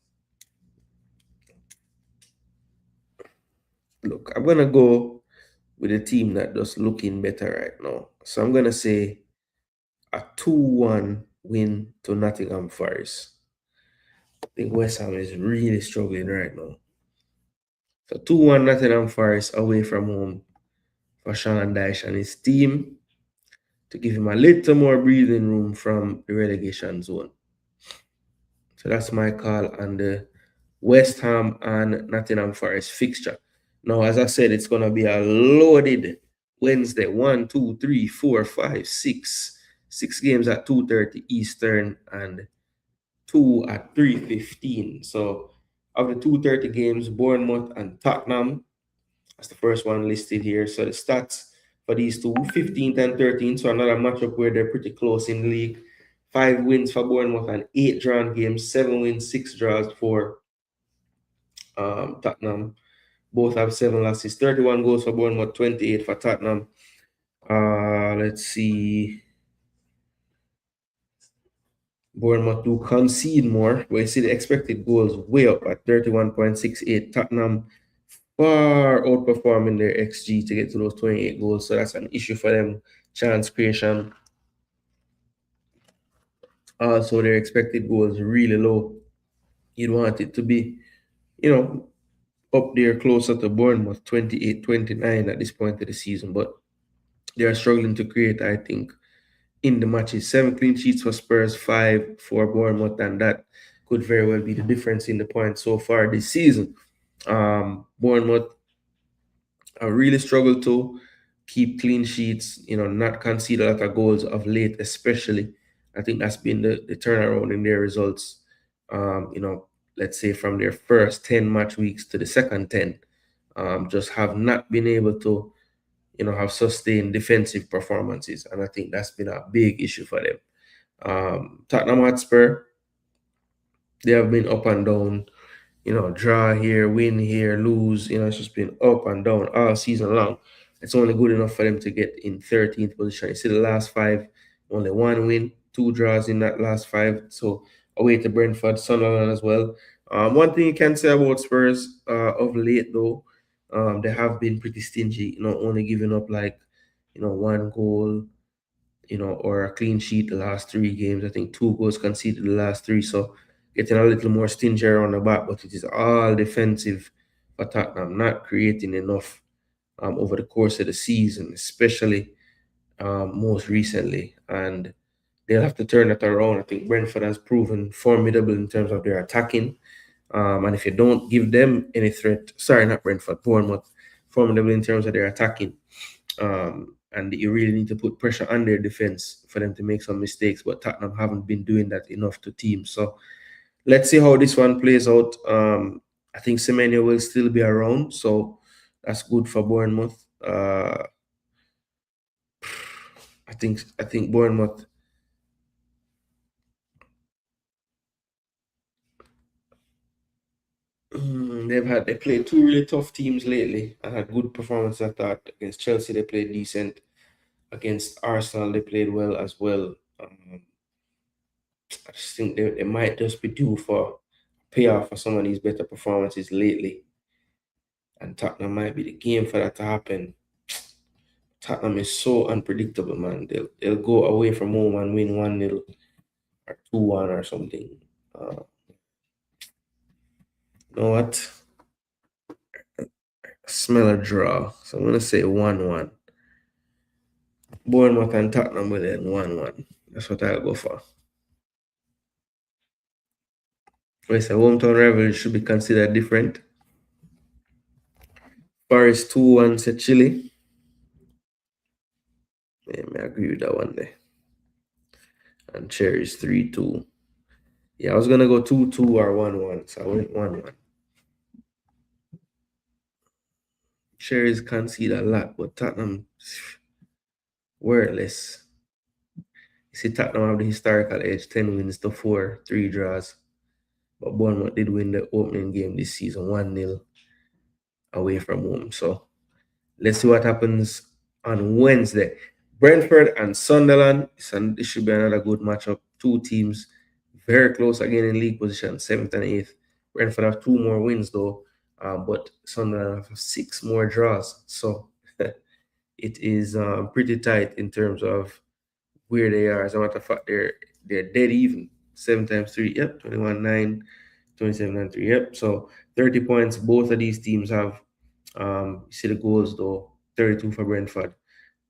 look, I'm gonna go with a team that just looking better right now. So I'm gonna say a 2-1 win to Nottingham Forest. I think West Ham is really struggling right now. So 2-1 Nottingham Forest away from home for Sean Dyche and his team to give him a little more breathing room from the relegation zone. So that's my call on the West Ham and Nottingham Forest fixture. Now, as I said, it's going to be a loaded Wednesday. 1, 2, 3, 4, 5, 6. 6 games at 2:30 Eastern and 2 at 3:15. So, of the 2:30 games, Bournemouth and Tottenham, that's the first one listed here. So, the stats for these two, 15th and 13th. So, another matchup where they're pretty close in the league. 5 wins for Bournemouth and 8 drawn games, 7 wins, 6 draws for Tottenham. Both have 7 losses. 31 goals for Bournemouth, 28 for Tottenham. Let's see. Bournemouth do concede more, but you see the expected goals way up at 31.68. Tottenham far outperforming their XG to get to those 28 goals. So that's an issue for them. Chance creation. Also, their expected goals really low. You'd want it to be, up there closer to Bournemouth, 28-29 at this point of the season. But they are struggling to create, I think, in the matches. 7 clean sheets for Spurs, 5 for Bournemouth, and that could very well be the difference in the points so far this season. Bournemouth really struggled to keep clean sheets, not concede a lot of goals of late, especially. I think that's been the turnaround in their results. Let's say from their first 10 match weeks to the second 10, just have not been able to, have sustained defensive performances. And I think that's been a big issue for them. Tottenham Hotspur, they have been up and down, draw here, win here, lose. It's just been up and down all season long. It's only good enough for them to get in 13th position. You see the last 5, only 1 win, 2 draws in that last 5. So away to Brentford, Sunderland as well. One thing you can say about Spurs of late, though, they have been pretty stingy, only giving up 1 goal, or a clean sheet the last 3 games. I think 2 goals conceded the last 3. So getting a little more stingy on the back, but it is all defensive for Tottenham, not creating enough over the course of the season, especially most recently. And they'll have to turn that around. I think Brentford has proven formidable in terms of their attacking. And if you don't give them any threat, sorry, not Brentford, Bournemouth, formidable in terms of their attacking. And you really need to put pressure on their defense for them to make some mistakes. But Tottenham haven't been doing that enough to teams. So let's see how this one plays out. I think Semenyo will still be around, so that's good for Bournemouth. I think Bournemouth. They played 2 really tough teams lately and had good performances. I thought against Chelsea they played decent. Against Arsenal they played well as well. I just think they might just be due for payoff for some of these better performances lately. And Tottenham might be the game for that to happen. Tottenham is so unpredictable, man. They'll go away from home and win 1-0 or 2-1 or something. You know what? Smell a draw. So I'm gonna say 1-1. Bournemouth and Tottenham will end 1-1. That's what I'll go for. It's a hometown rivalry should be considered different. Forest 2-1 to Chile. Yeah, I agree with that one there. And Cherries 3-2. Yeah, I was gonna go 2-2 or 1-1, so I went 1-1. Cherries concede a lot, but Tottenham wordless. You see, Tottenham have the historical edge, 10 wins to 4, 3 draws. But Bournemouth did win the opening game this season, 1-0 away from home. So let's see what happens on Wednesday. Brentford and Sunderland. This should be another good matchup. 2 teams very close again in league position, 7th and 8th. Brentford have 2 more wins though, but Sunderland have 6 more draws. So it is pretty tight in terms of where they are. As a matter of fact, they're dead even. 7 times 3, yep, 21-9, 27-3, yep. So 30 points. Both of these teams have. You see the goals though. 32 for Brentford,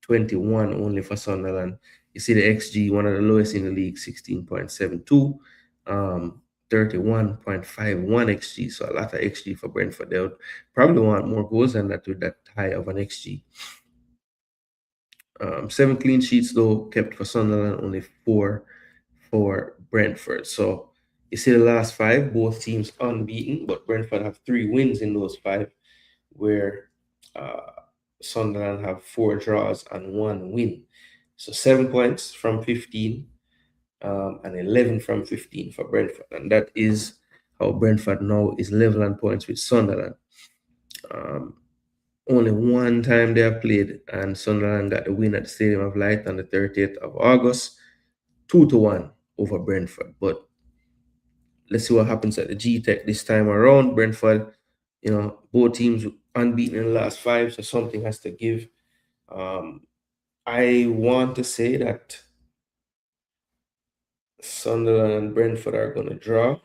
21 only for Sunderland. You see the XG, one of the lowest in the league, 16.72, 31.51 XG. So a lot of XG for Brentford. They would probably want more goals than that with that high of an XG. 7 clean sheets though kept for Sunderland, only 4 for Brentford. So you see the last 5, both teams unbeaten, but Brentford have 3 wins in those 5, where Sunderland have 4 draws and 1 win. So 7 points from 15, and 11 from 15 for Brentford. And that is how Brentford now is level on points with Sunderland. Only one time they have played, and Sunderland got the win at the Stadium of Light on the 30th of August, 2-1 over Brentford. But let's see what happens at the G-Tech this time around. Brentford, both teams unbeaten in the last 5, so something has to give. I want to say that Sunderland and Brentford are going to draw.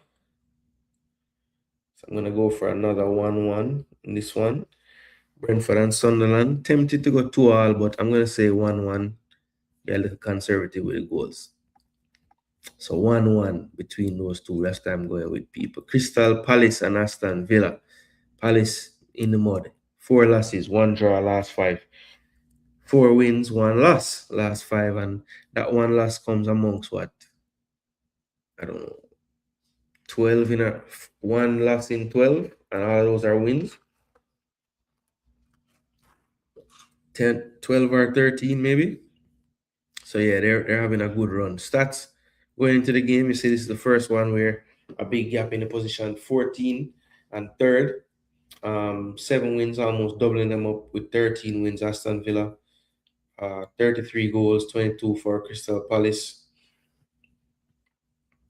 So I'm going to go for another 1-1 in this one. Brentford and Sunderland. Tempted to go 2-2, but I'm going to say 1-1. Be a little conservative with the goals. So 1-1 between those two. Last time going with people. Crystal Palace and Aston Villa. Palace in the mud. 4 losses, 1 draw, last 5. 4 wins, 1 loss, last 5. And that 1 loss comes amongst what? I don't know. 12 in a 1 loss in 12, and all those are wins. 10, 12 or 13 maybe. So yeah, they're having a good run. Stats going into the game, you see this is the first one where a big gap in the position, 14 and 3rd. 7 wins, almost doubling them up with 13 wins. Aston Villa, 33 goals, 22 for Crystal Palace.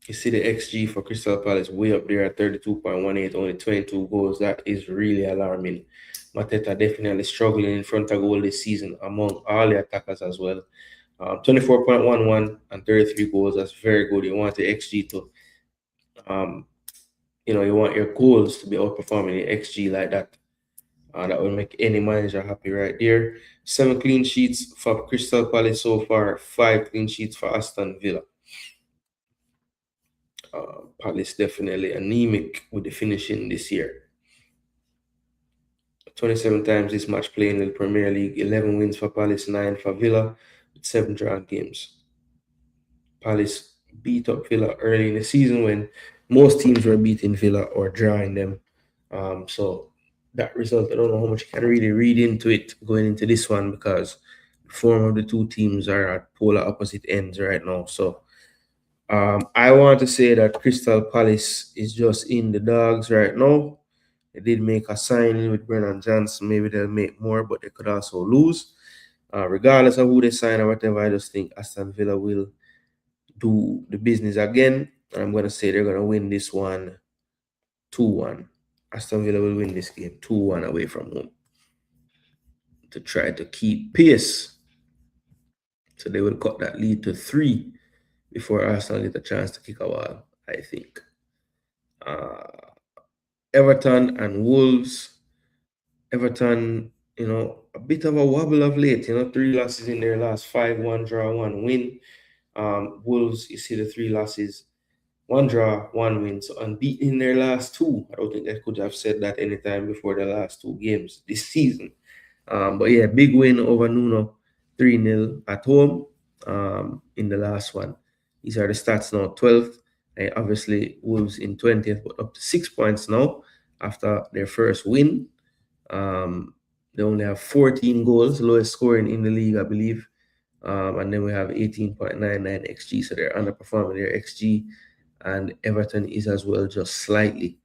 You see the XG for Crystal Palace way up there at 32.18, only 22 goals. That is really alarming. Mateta definitely struggling in front of goal this season among all the attackers as well. 24.11 and 33 goals. That's very good. You want the XG to, you want your goals to be outperforming the XG like that. That will make any manager happy right there. 7 clean sheets for Crystal Palace so far. 5 clean sheets for Aston Villa. Palace definitely anemic with the finishing this year. 27 times this match playing in the Premier League. 11 wins for Palace, 9 for Villa, with 7 drawn games. Palace beat up Villa early in the season when most teams were beating Villa or drawing them. So that result, I don't know how much you can really read into it going into this one, because the form of the two teams are at polar opposite ends right now. So I want to say that Crystal Palace is just in the dogs right now. They did make a signing with Brennan Johnson. Maybe they'll make more, but they could also lose. Regardless of who they sign or whatever, I just think Aston Villa will do the business again. And I'm going to say they're going to win this one 2-1. Aston Villa will win this game 2-1 away from home to try to keep pace. So they will cut that lead to 3 before Arsenal get a chance to kick a ball, I think. Everton and Wolves. Everton, a bit of a wobble of late. 3 losses in their last 5, 1 draw, 1 win. Wolves, you see the 3 losses, 1 draw, 1 win. So unbeaten in their last 2. I don't think I could have said that anytime before the last 2 games this season. But yeah, big win over Nuno, 3-0 at home in the last one. These are the stats now. 12th, obviously Wolves in 20th, but up to 6 points now after their first win. They only have 14 goals, lowest scoring in the league, I believe. And then we have 18.99 XG, so they're underperforming their XG. And Everton is as well, just slightly.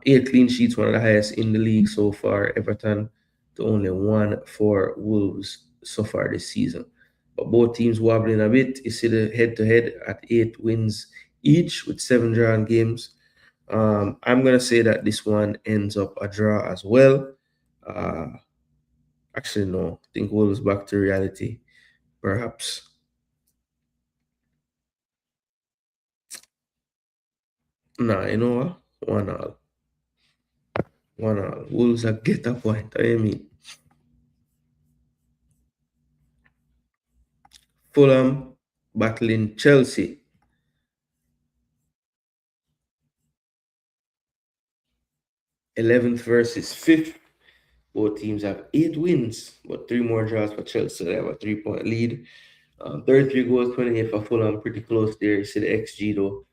8 clean sheets, one of the highest in the league so far. Everton to only 1 for Wolves so far this season. But both teams wobbling a bit. You see the head-to-head at 8 wins each with 7 drawn games. I'm going to say that this one ends up a draw as well. Actually, no. I think Wolves back to reality, perhaps. Nah, you know what? 1-1. 1-1. Wolves are get a point. I mean. Fulham battling Chelsea. 11th versus 5th. Both teams have 8 wins, but 3 more draws for Chelsea. They have a 3-point lead. 33 goals, 28 for Fulham, pretty close there. You see the XG though.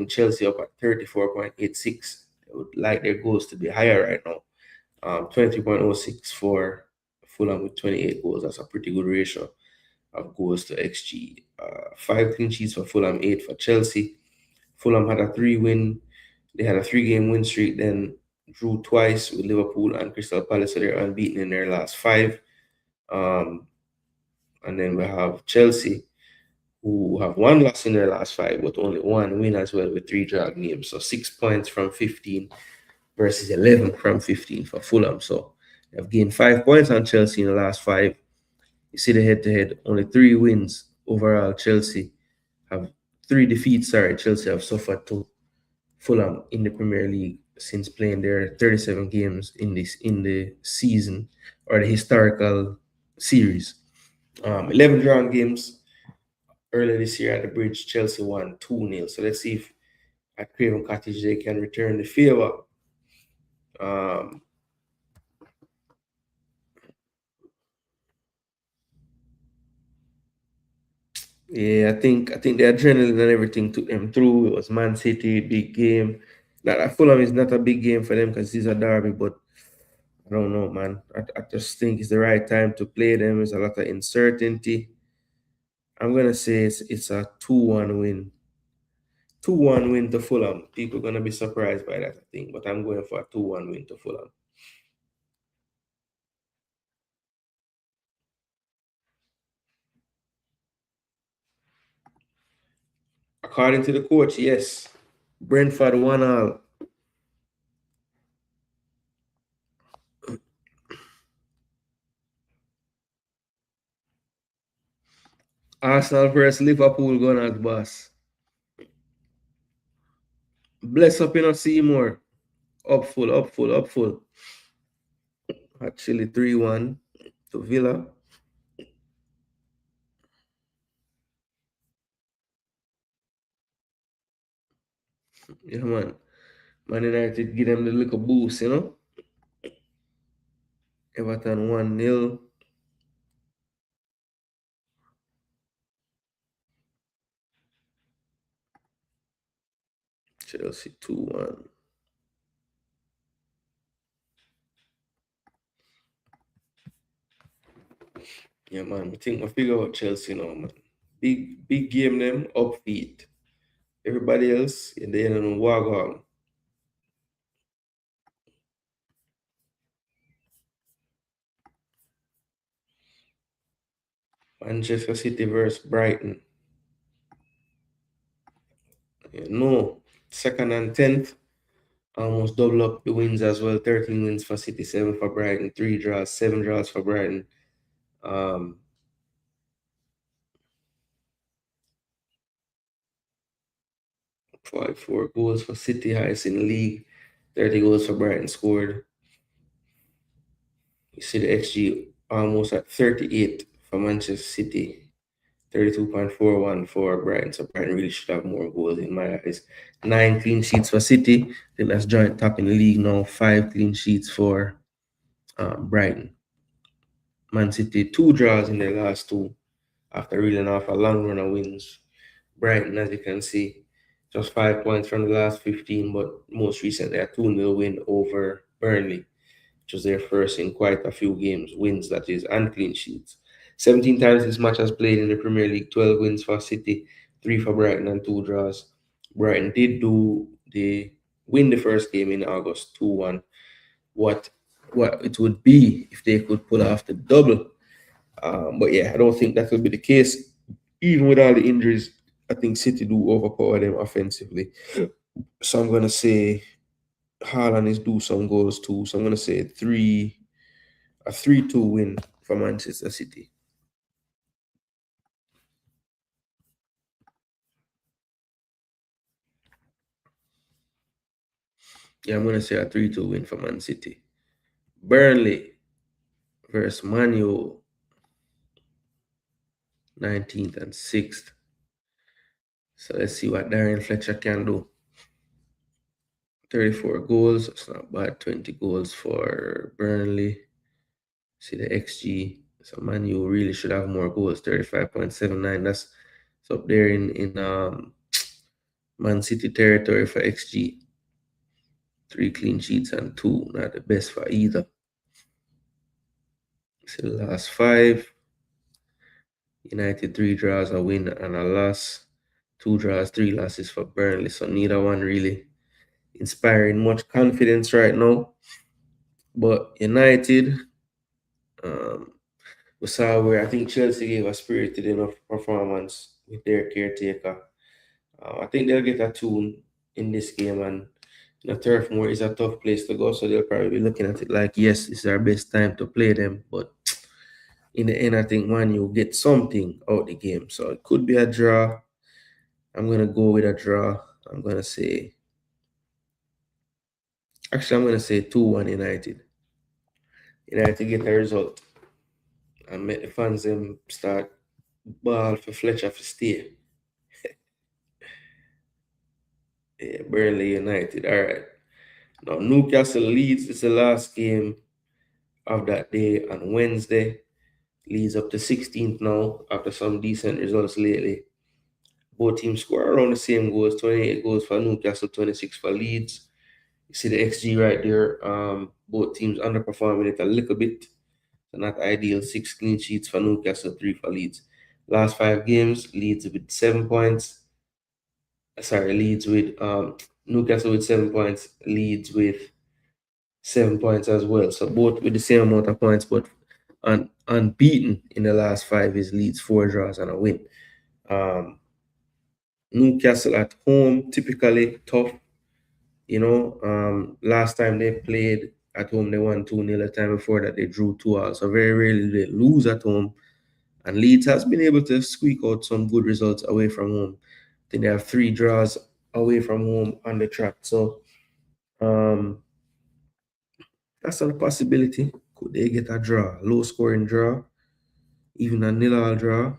Chelsea up at 34.86. I would like their goals to be higher right now. 23.06 for Fulham with 28 goals. That's a pretty good ratio of goals to XG. 5 clean sheets for Fulham, 8 for Chelsea. Fulham had a 3-win. They had a 3-game win streak, then drew twice with Liverpool and Crystal Palace, so they're unbeaten in their last 5. And then we have Chelsea, who have 1 loss in their last 5, but only 1 win as well with 3 draw games. So 6 points from 15 versus 11 from 15 for Fulham. So they have gained 5 points on Chelsea in the last 5. You see the head-to-head, only 3 wins overall. Chelsea have 3 defeats. Chelsea have suffered 2. Fulham in the Premier League since playing their 37 games in the season or the historical series. 11 drawn games earlier this year at the Bridge. Chelsea won 2-0. So let's see if at Craven Cottage they can return the favor. Yeah, I think the adrenaline and everything took them through. It was Man City, big game. That Fulham is not a big game for them because it's a derby, but I don't know, man. I just think it's the right time to play them. There's a lot of uncertainty. I'm gonna say it's a 2-1 win. 2-1 win to Fulham. People are gonna be surprised by that, I think, but I'm going for a 2-1 win to Fulham. According to the coach, yes. Brentford 1-1. Arsenal versus Liverpool Gunners, boss. Bless up in a Seymour. Up full. Actually 3-1 to Villa. Yeah, man. Man United give them the little boost, you know. Everton 1-0. Chelsea 2-1. Yeah, man. I figure out Chelsea now, man. Big game them upbeat. Everybody else, they don't walk on. Manchester City versus Brighton. Yeah, no. 2nd and 10th. Almost double up the wins as well. 13 wins for City, 7 for Brighton, 3 draws, 7 draws for Brighton. 4 goals for City, highest in the league. 30 goals for Brighton scored. You see the XG almost at 38 for Manchester City, 32.41 for Brighton. So Brighton really should have more goals in my eyes. 9 clean sheets for City. I think that's joint top in the league now. 5 clean sheets for Brighton. Man City 2 draws in their last 2 after reeling off a long run of wins. Brighton, as you can see, just 5 points from the last 15, but most recently a 2-0 win over Burnley, which was their first in quite a few games, wins that is, and clean sheets. 17 times this match has played in the Premier League, 12 wins for City, 3 for Brighton and 2 draws. Brighton did win the first game in August 2-1. What it would be if they could pull off the double. But yeah, I don't think that will be the case. Even with all the injuries, I think City do overpower them offensively. So I'm gonna say Haaland is due some goals too. So I'm gonna say a 3-2 win for Manchester City. Yeah, I'm gonna say a 3-2 win for Man City. Burnley versus Man U. 19th and 6th. So let's see what Darren Fletcher can do. 34 goals, it's not bad. 20 goals for Burnley. See the XG. So Man U really should have more goals. 35.79. That's up there in Man City territory for XG. 3 clean sheets and 2. Not the best for either. See the last 5. United 3 draws, a win and a loss. 2 draws, 3 losses for Burnley. So neither one really inspiring much confidence right now. But United, we saw where I think Chelsea gave a spirited enough performance with their caretaker. I think they'll get a tune in this game, and Turf Moor is a tough place to go, so they'll probably be looking at it like, yes, it's our best time to play them, but in the end, I think Man U get something out the game, so it could be a draw. I'm gonna go with a draw. I'm gonna say 2-1 United. United get a result and make the fans them start ball for Fletcher for stay. Yeah, Burnley United. All right. Now Newcastle Leeds is the last game of that day on Wednesday. Leeds up to 16th now after some decent results lately. Both teams score around the same goals, 28 goals for Newcastle, 26 for Leeds. You see the XG right there. Both teams underperforming it a little bit. So not ideal. 6 clean sheets for Newcastle, 3 for Leeds. Last 5 games, Leeds with 7 points. Leeds with Newcastle with 7 points, Leeds with 7 points as well. So both with the same amount of points, but unbeaten in the last 5 is Leeds, 4 draws and a win. Newcastle at home, typically tough. Last time they played at home, they won 2-0. The time before that, they drew 2-2. So very rarely they lose at home. And Leeds has been able to squeak out some good results away from home. I think they have 3 draws away from home on the track. So that's a possibility. Could they get a draw? Low scoring draw? Even a 0-0 draw?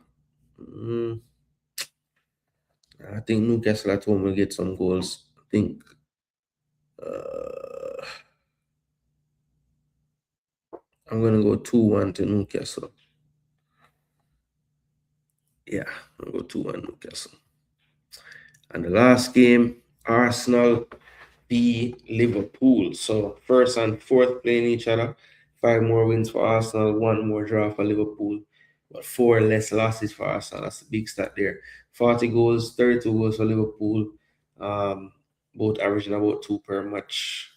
I think Newcastle at home will get some goals. I think I'm going to go 2-1 to Newcastle. Yeah, I'm going to go 2-1 Newcastle. And the last game, Arsenal v Liverpool. So first and fourth playing each other. 5 more wins for Arsenal, 1 more draw for Liverpool, but 4 less losses for Arsenal. That's a big stat there. 40 goals, 32 goals for Liverpool. Both averaging about 2 per match.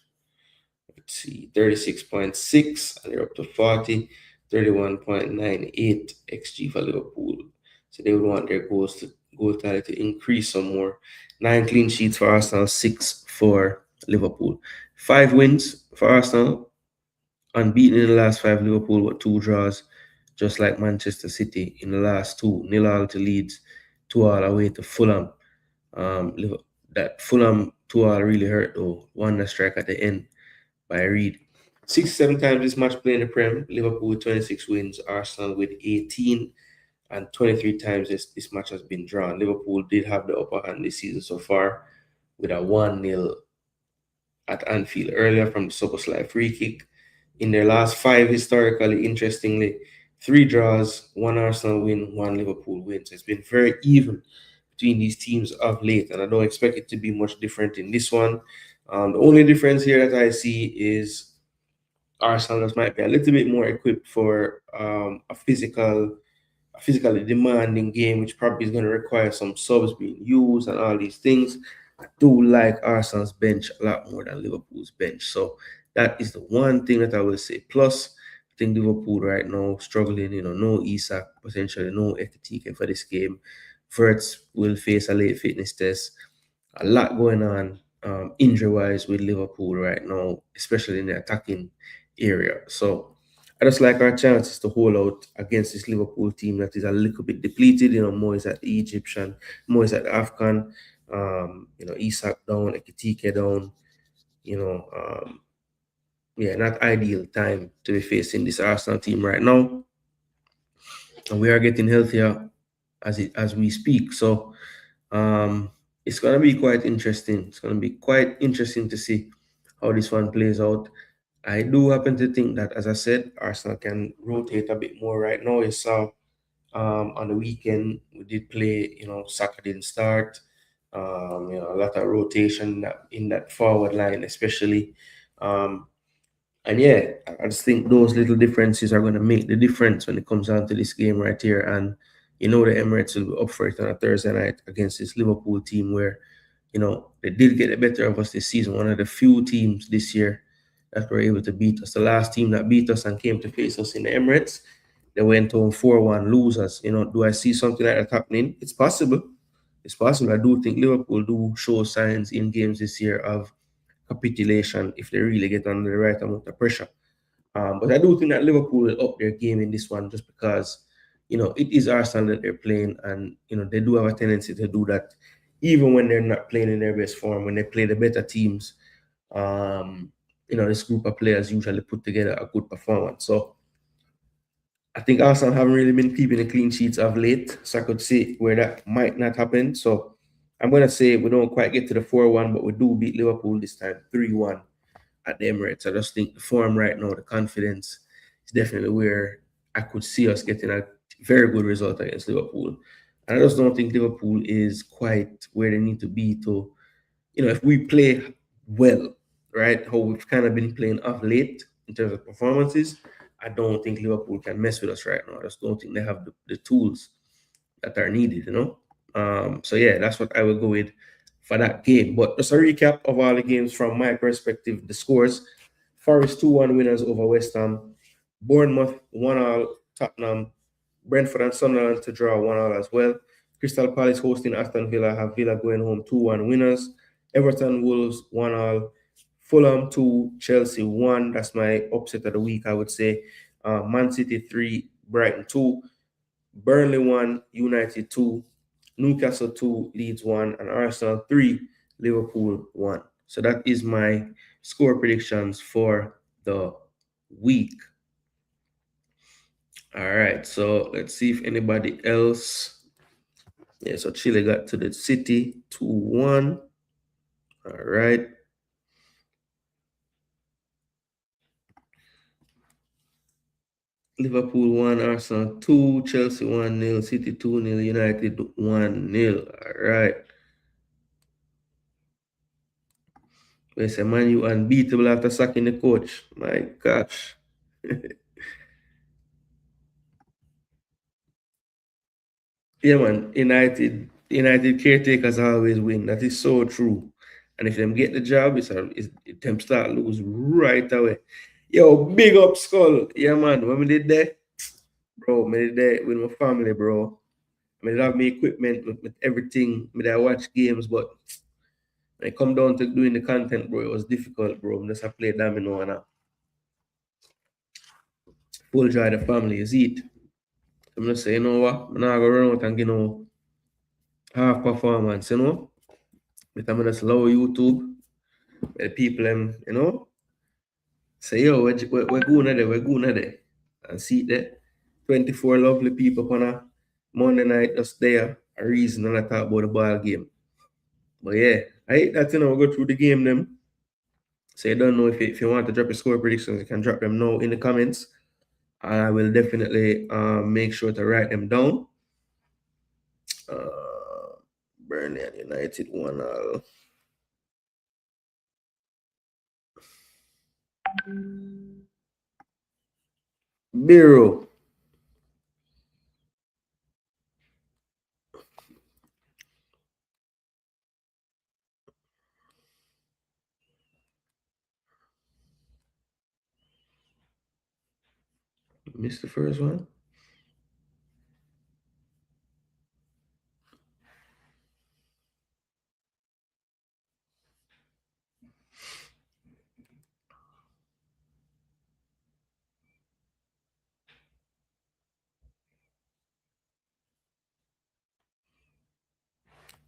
Let's see, 36.6, and they're up to 40, 31.98 XG for Liverpool. So they would want their goal tally to increase some more. 9 clean sheets for Arsenal, 6 for Liverpool. 5 wins for Arsenal, unbeaten in the last 5. Liverpool with 2 draws, just like Manchester City in the last 2. 0-0 to Leeds, 2-2 away to Fulham. That Fulham 2-2 really hurt though. Wonder strike at the end by Reed. 67 times this match playing the Prem. Liverpool with 26 wins, Arsenal with 18. And 23 times this match has been drawn. Liverpool did have the upper hand this season so far with a 1-0 at Anfield earlier from the Szoboszlai free kick. In their last 5, historically, interestingly, 3 draws, 1 Arsenal win, 1 Liverpool win. So it's been very even between these teams of late, and I don't expect it to be much different in this one. The only difference here that I see is Arsenal just might be a little bit more equipped for a physically demanding game, which probably is going to require some subs being used and all these things. I do like Arsenal's bench a lot more than Liverpool's bench. So that is the one thing that I will say. Plus, I think Liverpool right now struggling, no Isak, potentially no Ekitike for this game. Verts will face a late fitness test. A lot going on injury-wise with Liverpool right now, especially in the attacking area. So I just like our chances to hold out against this Liverpool team that is a little bit depleted. More is at the Egyptian, more is at the Afghan. Isak down, Ekitike down. Not ideal time to be facing this Arsenal team right now. And we are getting healthier as we speak. So it's gonna be quite interesting. It's gonna be quite interesting to see how this one plays out. I do happen to think that, as I said, Arsenal can rotate a bit more right now. You saw on the weekend we did play, Saka didn't start. A lot of rotation in that forward line, especially. And yeah, I just think those little differences are going to make the difference when it comes down to this game right here. And the Emirates will be up for it on a Thursday night against this Liverpool team where, they did get the better of us this season. One of the few teams this year that were able to beat us. The last team that beat us and came to face us in the Emirates, they went home 4-1 losers. Do I see something like that happening? It's possible. It's possible. I do think Liverpool do show signs in games this year of capitulation if they really get under the right amount of pressure. But I do think that Liverpool will up their game in this one just because, it is Arsenal that they're playing, and they do have a tendency to do that, even when they're not playing in their best form. When they play the better teams, this group of players usually put together a good performance. So I think Arsenal haven't really been keeping the clean sheets of late, so I could see where that might not happen. So I'm gonna say we don't quite get to the 4-1, but we do beat Liverpool this time 3-1 at the Emirates. I just think the form right now, the confidence is definitely where I could see us getting a very good result against Liverpool. And I just don't think Liverpool is quite where they need to be to, if we play well, right, how we've kind of been playing off late in terms of performances, I don't think Liverpool can mess with us right now. I just don't think they have the tools that are needed. So yeah, that's what I will go with for that game. But just a recap of all the games from my perspective, the scores: Forest 2-1 winners over West Ham, Bournemouth 1-all, Tottenham, Brentford and Sunderland to draw 1-all as well. Crystal Palace hosting Aston Villa, have Villa going home 2-1 winners. Everton Wolves 1-all, Fulham 2, Chelsea 1. That's my upset of the week, I would say. Man City 3, Brighton 2, Burnley 1, United 2, Newcastle 2, Leeds 1, and Arsenal 3, Liverpool 1. So that is my score predictions for the week. All right, so let's see if anybody else. Yeah, so Chile got to the City 2-1. All right. Liverpool 1, Arsenal 2, Chelsea 1-0, City 2-0, United 1-0. All right. They say, man, you unbeatable after sacking the coach. My gosh. Yeah, man. United caretakers always win. That is so true. And if them get the job, it's them start lose right away. Yo, big up Skull. Yeah, man. When we did that, bro, me did that with my family, bro. I mean, I have my equipment with everything. Me I watch games, but when it come down to doing the content, bro, it was difficult, bro. I just have to play domino and full joy the family is it. I'm gonna say, you know what? I'm not gonna run out and half performance, But I'm gonna slow YouTube, the people say, yo, we're going there, we're going there. And see that 24 lovely people on a Monday night just there, a reason and I talk about the ball game. But yeah, I hate that, we go through the game them. So you don't know if you want to drop your score predictions, you can drop them now in the comments. I will definitely make sure to write them down. Burnley and United 1-all. Biro. Missed the first one.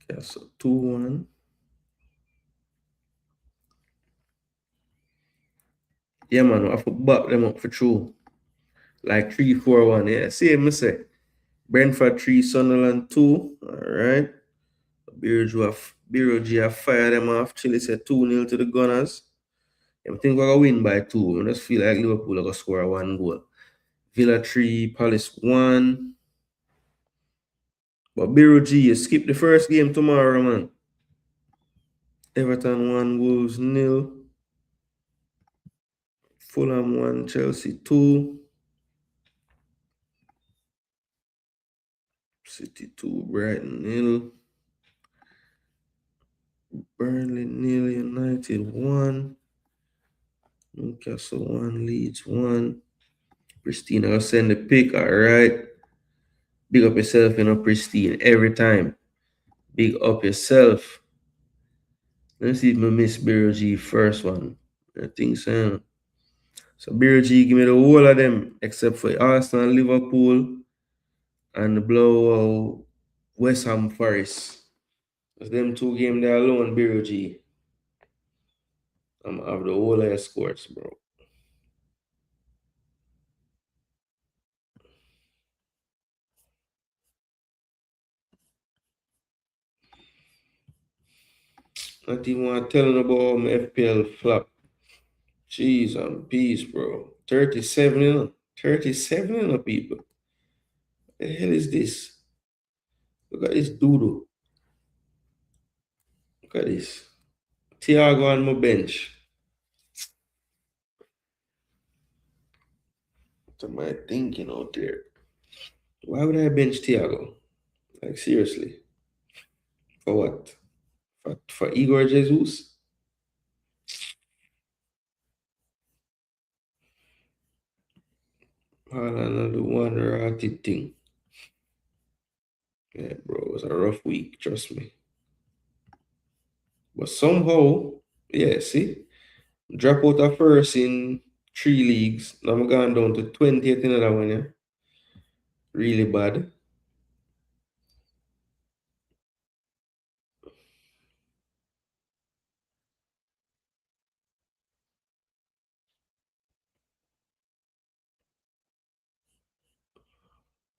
Yeah, so 2-1. Yeah, man, I have to back them up for true. Like 3-4-1. Yeah, see him say. Brentford 3, Sunderland 2. Alright. Bureau G have fired them off. Chile said 2-0 to the Gunners. I think we're going to win by 2. I just feel like Liverpool are going to score 1 goal. Villa 3, Palace 1. But Bureau G, you skip the first game tomorrow, man. Everton 1, Wolves 0. Fulham 1, Chelsea 2. City 2, Brighton 0. Burnley 0, United 1. Newcastle 1, Leeds 1. Pristine, I'll send the pick, alright. Big up yourself, Pristine, every time. Big up yourself. Let's see if I miss Bureau G first one. I think so. So Bureau G give me the whole of them except for Arsenal, Liverpool, and the blowout West Ham Forest. It's them 2 games there alone, Bureau G. I'm gonna have the whole of your scores, bro. Not even want to tell them about my FPL flop. Jeez and peace, bro. 37, 37, people. What the hell is this? Look at this doodle. Look at this. Thiago on my bench. What am I thinking out there? Why would I bench Thiago? Like, seriously. For what? For Igor Jesus? Another one rotted thing. Yeah, bro, it was a rough week, trust me. But somehow, yeah, see? Drop out of first in 3 leagues. Now I'm going down to 20th in another one, yeah? Really bad.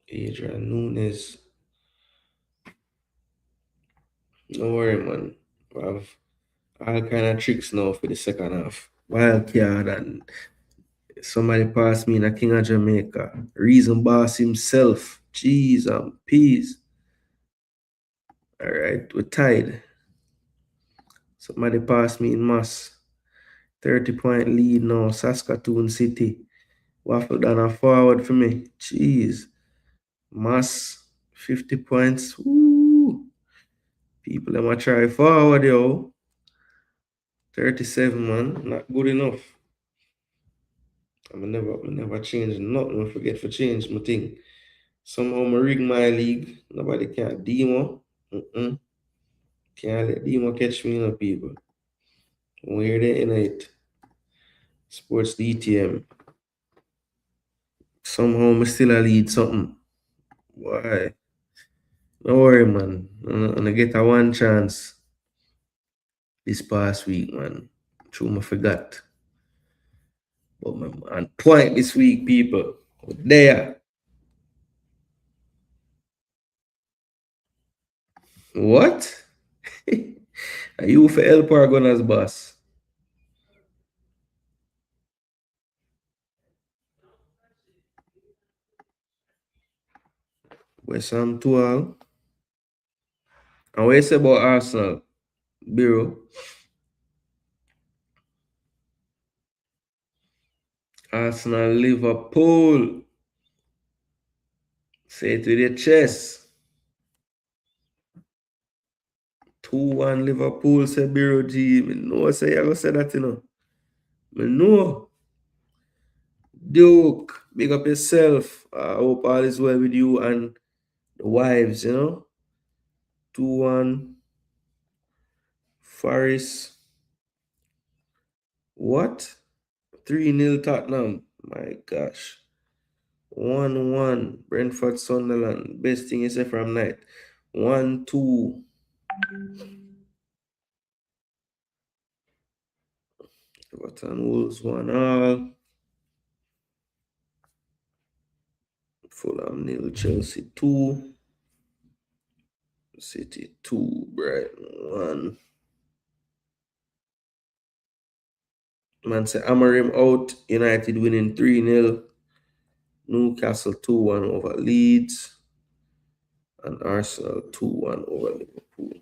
Adrian Nunes. No worry, man. We have all kind of tricks now for the second half. Wildcard and somebody passed me in a King of Jamaica. Reason boss himself. Jeez and peas. All right, we're tied. Somebody passed me in mass. 30-point lead now. Saskatoon City. Waffle down a forward for me. Jeez. Mass. 50 points. Woo. People, them a try forward, yo. 37, man. Not good enough. I never change nothing. I forget for change my thing. Somehow I rig my league. Nobody can demo. Can't let demo catch me, people. Where they in it? Sports DTM. Somehow I still a lead something. Why? Don't worry, man. I'm gonna get a one chance this past week, man. True, I forgot. But I'm on point this week, people. There. What? Are you for El Paragona's boss? West Ham 12. And what you say about Arsenal, Bureau? Arsenal, Liverpool. Say it with your chest. 2-1 Liverpool, say Bureau G. I know say you're going to say that, you know. I know. Duke, big up yourself. I hope all is well with you and the wives, you know. 2-1. Forest. What? 3-0 Tottenham. My gosh. 1-1. Brentford Sunderland. Best thing is from night. 1-2. Everton Wolves 1-all. Fulham 0, Chelsea 2, City 2, Brighton 1. Man say Amorim out, United winning 3-0. Newcastle 2-1 over Leeds. And Arsenal 2-1 over Liverpool.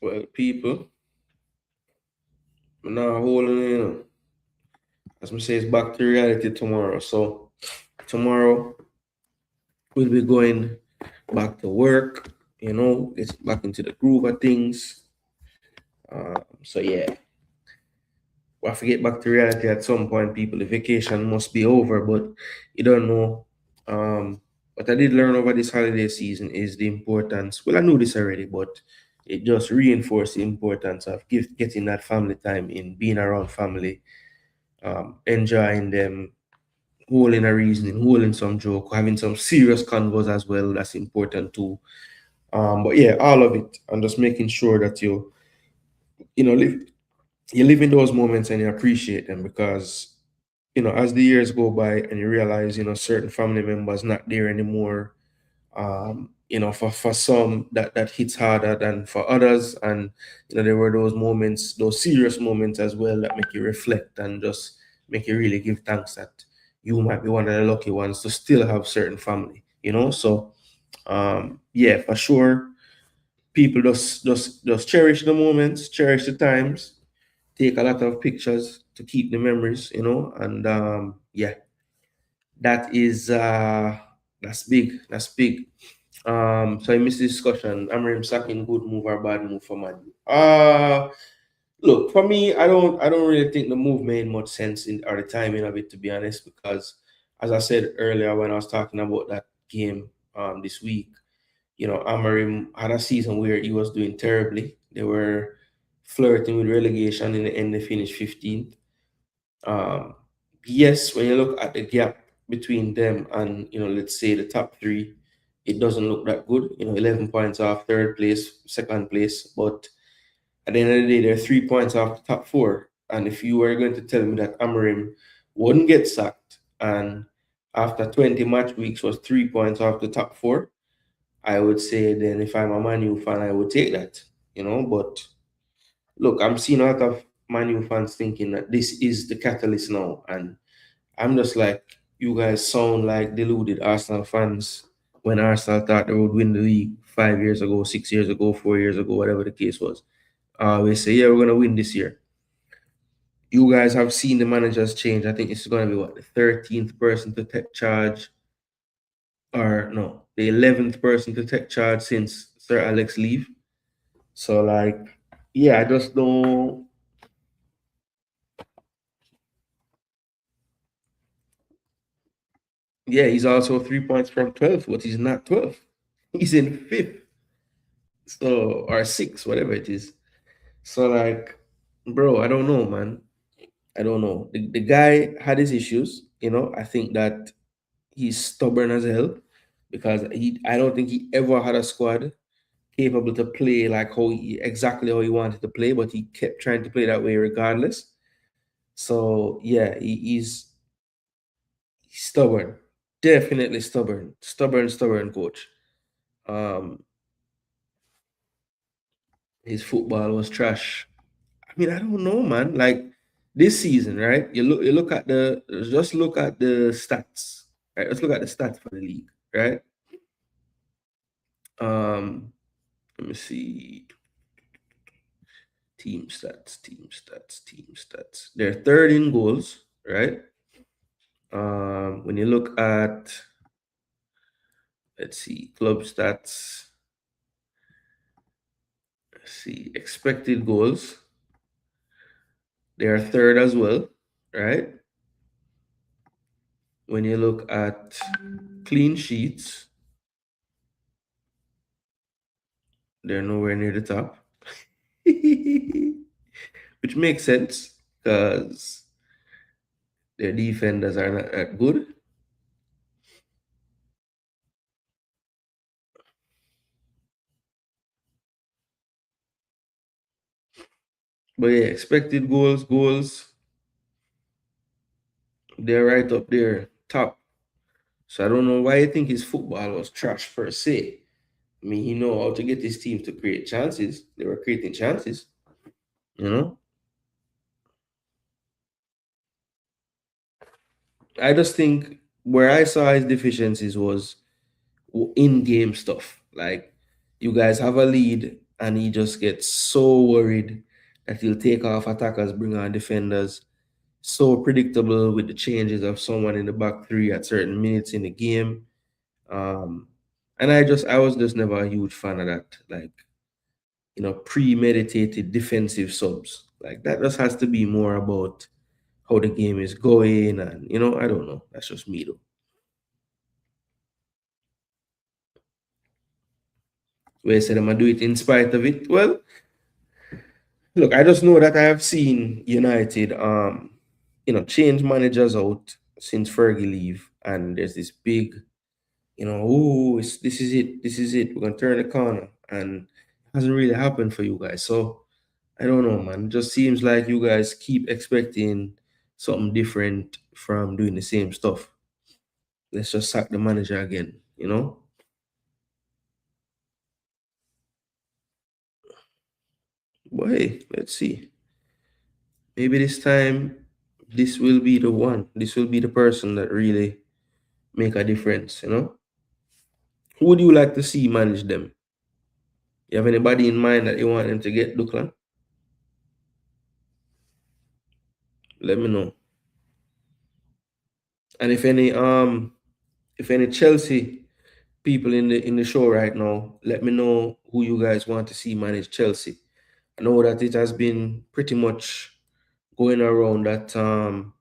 Well, people, I'm not holding. As I say, it's back to reality tomorrow. So tomorrow we'll be going back to work, get back into the groove of things. So yeah, we'll have to get back to reality at some point, people. The vacation must be over, but you don't know. What I did learn over this holiday season is the importance. Well, I knew this already, but it just reinforced the importance of getting that family time in, being around family, enjoying them, holding a reasoning, holding some joke, having some serious convos as well. That's important too. But yeah, all of it, and just making sure that live you live in those moments and you appreciate them, because as the years go by and you realize certain family members not there anymore. For some that hits harder than for others, and there were those moments, those serious moments as well, that make you reflect and just make you really give thanks that you might be one of the lucky ones to still have certain family. So yeah, for sure, people just cherish the moments, cherish the times, take a lot of pictures to keep the memories, and yeah, that is that's big. That's big. So I missed the discussion. Amarim sacking, good move or bad move for Man U? Look, for me, I don't really think the move made much sense or the timing of it, to be honest, because as I said earlier when I was talking about that game this week, Amarim had a season where he was doing terribly. They were flirting with relegation. In the end, they finished 15th. Um, yes, when you look at the gap between them and let's say the top three, it doesn't look that good. 11 points off third place, second place, but at the end of the day, they're 3 points off the top four. And if you were going to tell me that Amarim wouldn't get sacked and after 20 match weeks was 3 points off the top four, I would say then if I'm a Man U fan, I would take that. But look, I'm seeing a lot of Man U fans thinking that this is the catalyst now, and I'm just like, you guys sound like deluded Arsenal fans when Arsenal thought they would win the league 5 years ago, 6 years ago, 4 years ago, whatever the case was. We say, yeah, we're going to win this year. You guys have seen the managers change. I think it's going to be the 13th person to take charge, or no, the 11th person to take charge since Sir Alex leave. So, yeah, I just don't. Yeah, he's also 3 points from 12th, but he's not 12th. He's in 5th. So, or 6th, whatever it is. So, bro, I don't know, man. I don't know. The guy had his issues. I think that he's stubborn as hell, because I don't think he ever had a squad capable to play like exactly how he wanted to play, but he kept trying to play that way regardless. So yeah, he's stubborn. Definitely stubborn. Stubborn coach. Um his football was trash. I mean, I don't know, man. Like this season, right? You look at just look at the stats. Right? Let's look at the stats for the league, right? Um Let me see. Team stats. They're third in goals, right? When you look at, let's see, club stats, let's see, expected goals, they are third as well, right? When you look at clean sheets, they're nowhere near the top, which makes sense because their defenders are not that good. But yeah, expected goals, they're right up there, top. So I don't know why you think his football was trash per se. I mean, he know how to get his team to create chances. They were creating chances, you know. I just think where I saw his deficiencies was in-game stuff. Like you guys have a lead, and he just gets so worried that he'll take off attackers, bring on defenders. So predictable with the changes of someone in the back three at certain minutes in the game. And I was just never a huge fan of that. Like, premeditated defensive subs. Like that just has to be more about how the game is going, and I don't know. That's just me though. Where I said I'm gonna do it in spite of it. Well, look, I just know that I have seen United change managers out since Fergie leave, and there's this big, this is it, this is it. We're gonna turn the corner, and it hasn't really happened for you guys. So I don't know, man. It just seems like you guys keep expecting something different from doing the same stuff. Let's just sack the manager again. But hey, let's see. Maybe this time, this will be the one. This will be the person that really make a difference. Who would you like to see manage them? You have anybody in mind that you want them to get, Duklan? Let me know. And if any Chelsea people in the show right now, let me know who you guys want to see manage Chelsea. I know that it has been pretty much going around that Liam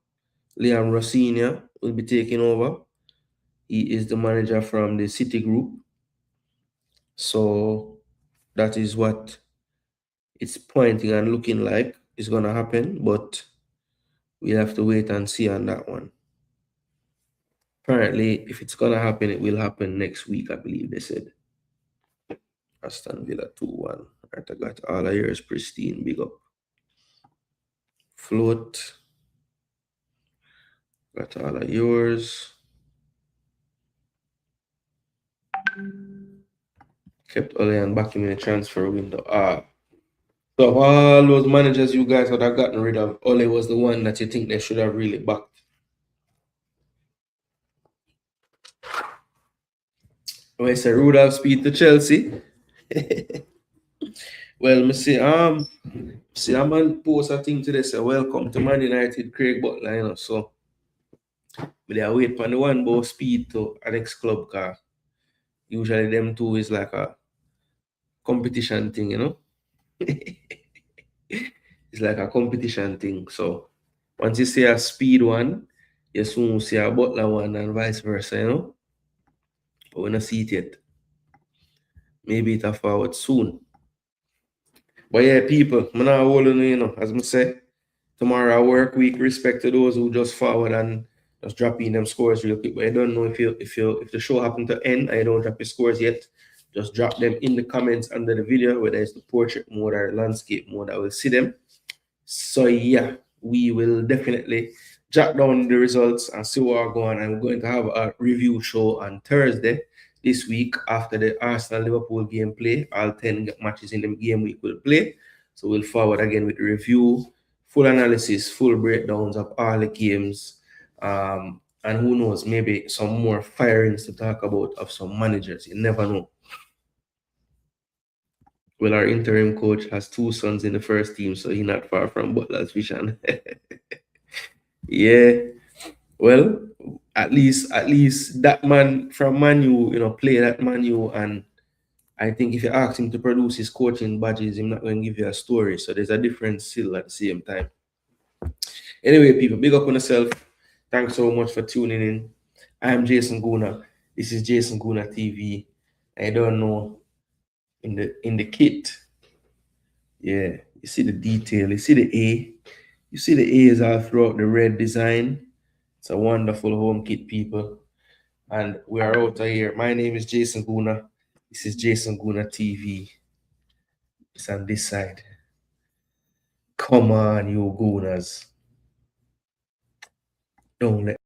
Rossinia will be taking over. He is the manager from the City Group. So that is what it's pointing and looking like is going to happen. But we'll have to wait and see on that one. Apparently, if it's going to happen, it will happen next week, I believe they said. Aston Villa 2-1. Right, I got all of yours pristine. Big up. Float. Got all of yours. Kept Olean back in the transfer window. So of all those managers you guys had gotten rid of, Ole was the one that you think they should have really backed. When I say Rudolph speed to Chelsea. Well, me see a man post a thing today say welcome to Man United, Craig Butler, so but I wait for the one about speed to Alex Club car. Usually them two is like a competition thing. It's like a competition thing. So once you see a speed one, you soon see a Butler one and vice versa. But we don't see it yet. Maybe it'll forward soon. But yeah, people, I'm not holding as I say, tomorrow work week, respect to those who just forward and just drop in them scores real quick. But I don't know if the show happened to end and I don't drop your scores yet. Just drop them in the comments under the video, whether it's the portrait mode or landscape mode. I will see them. So yeah, we will definitely jot down the results and see what are going on. I'm going to have a review show on Thursday this week after the Arsenal-Liverpool game play. All 10 matches in the game week will play. So we'll forward again with the review, full analysis, full breakdowns of all the games. And who knows, maybe some more firings to talk about of some managers. You never know. Well, our interim coach has two sons in the first team, so he's not far from Butler's vision. Yeah. Well, at least that man from Manu, play that Manu, and I think if you ask him to produce his coaching badges, he's not going to give you a story. So there's a difference still at the same time. Anyway, people, big up on yourself. Thanks so much for tuning in. I'm Jason Gooner. This is Jason Gooner TV. I don't know in the kit. Yeah, you see the detail. You see the A. You see the A's all throughout the red design. It's a wonderful home kit, people. And we are out of here. My name is Jason Gooner. This is Jason Gooner TV. It's on this side. Come on, you Gooners. Don't let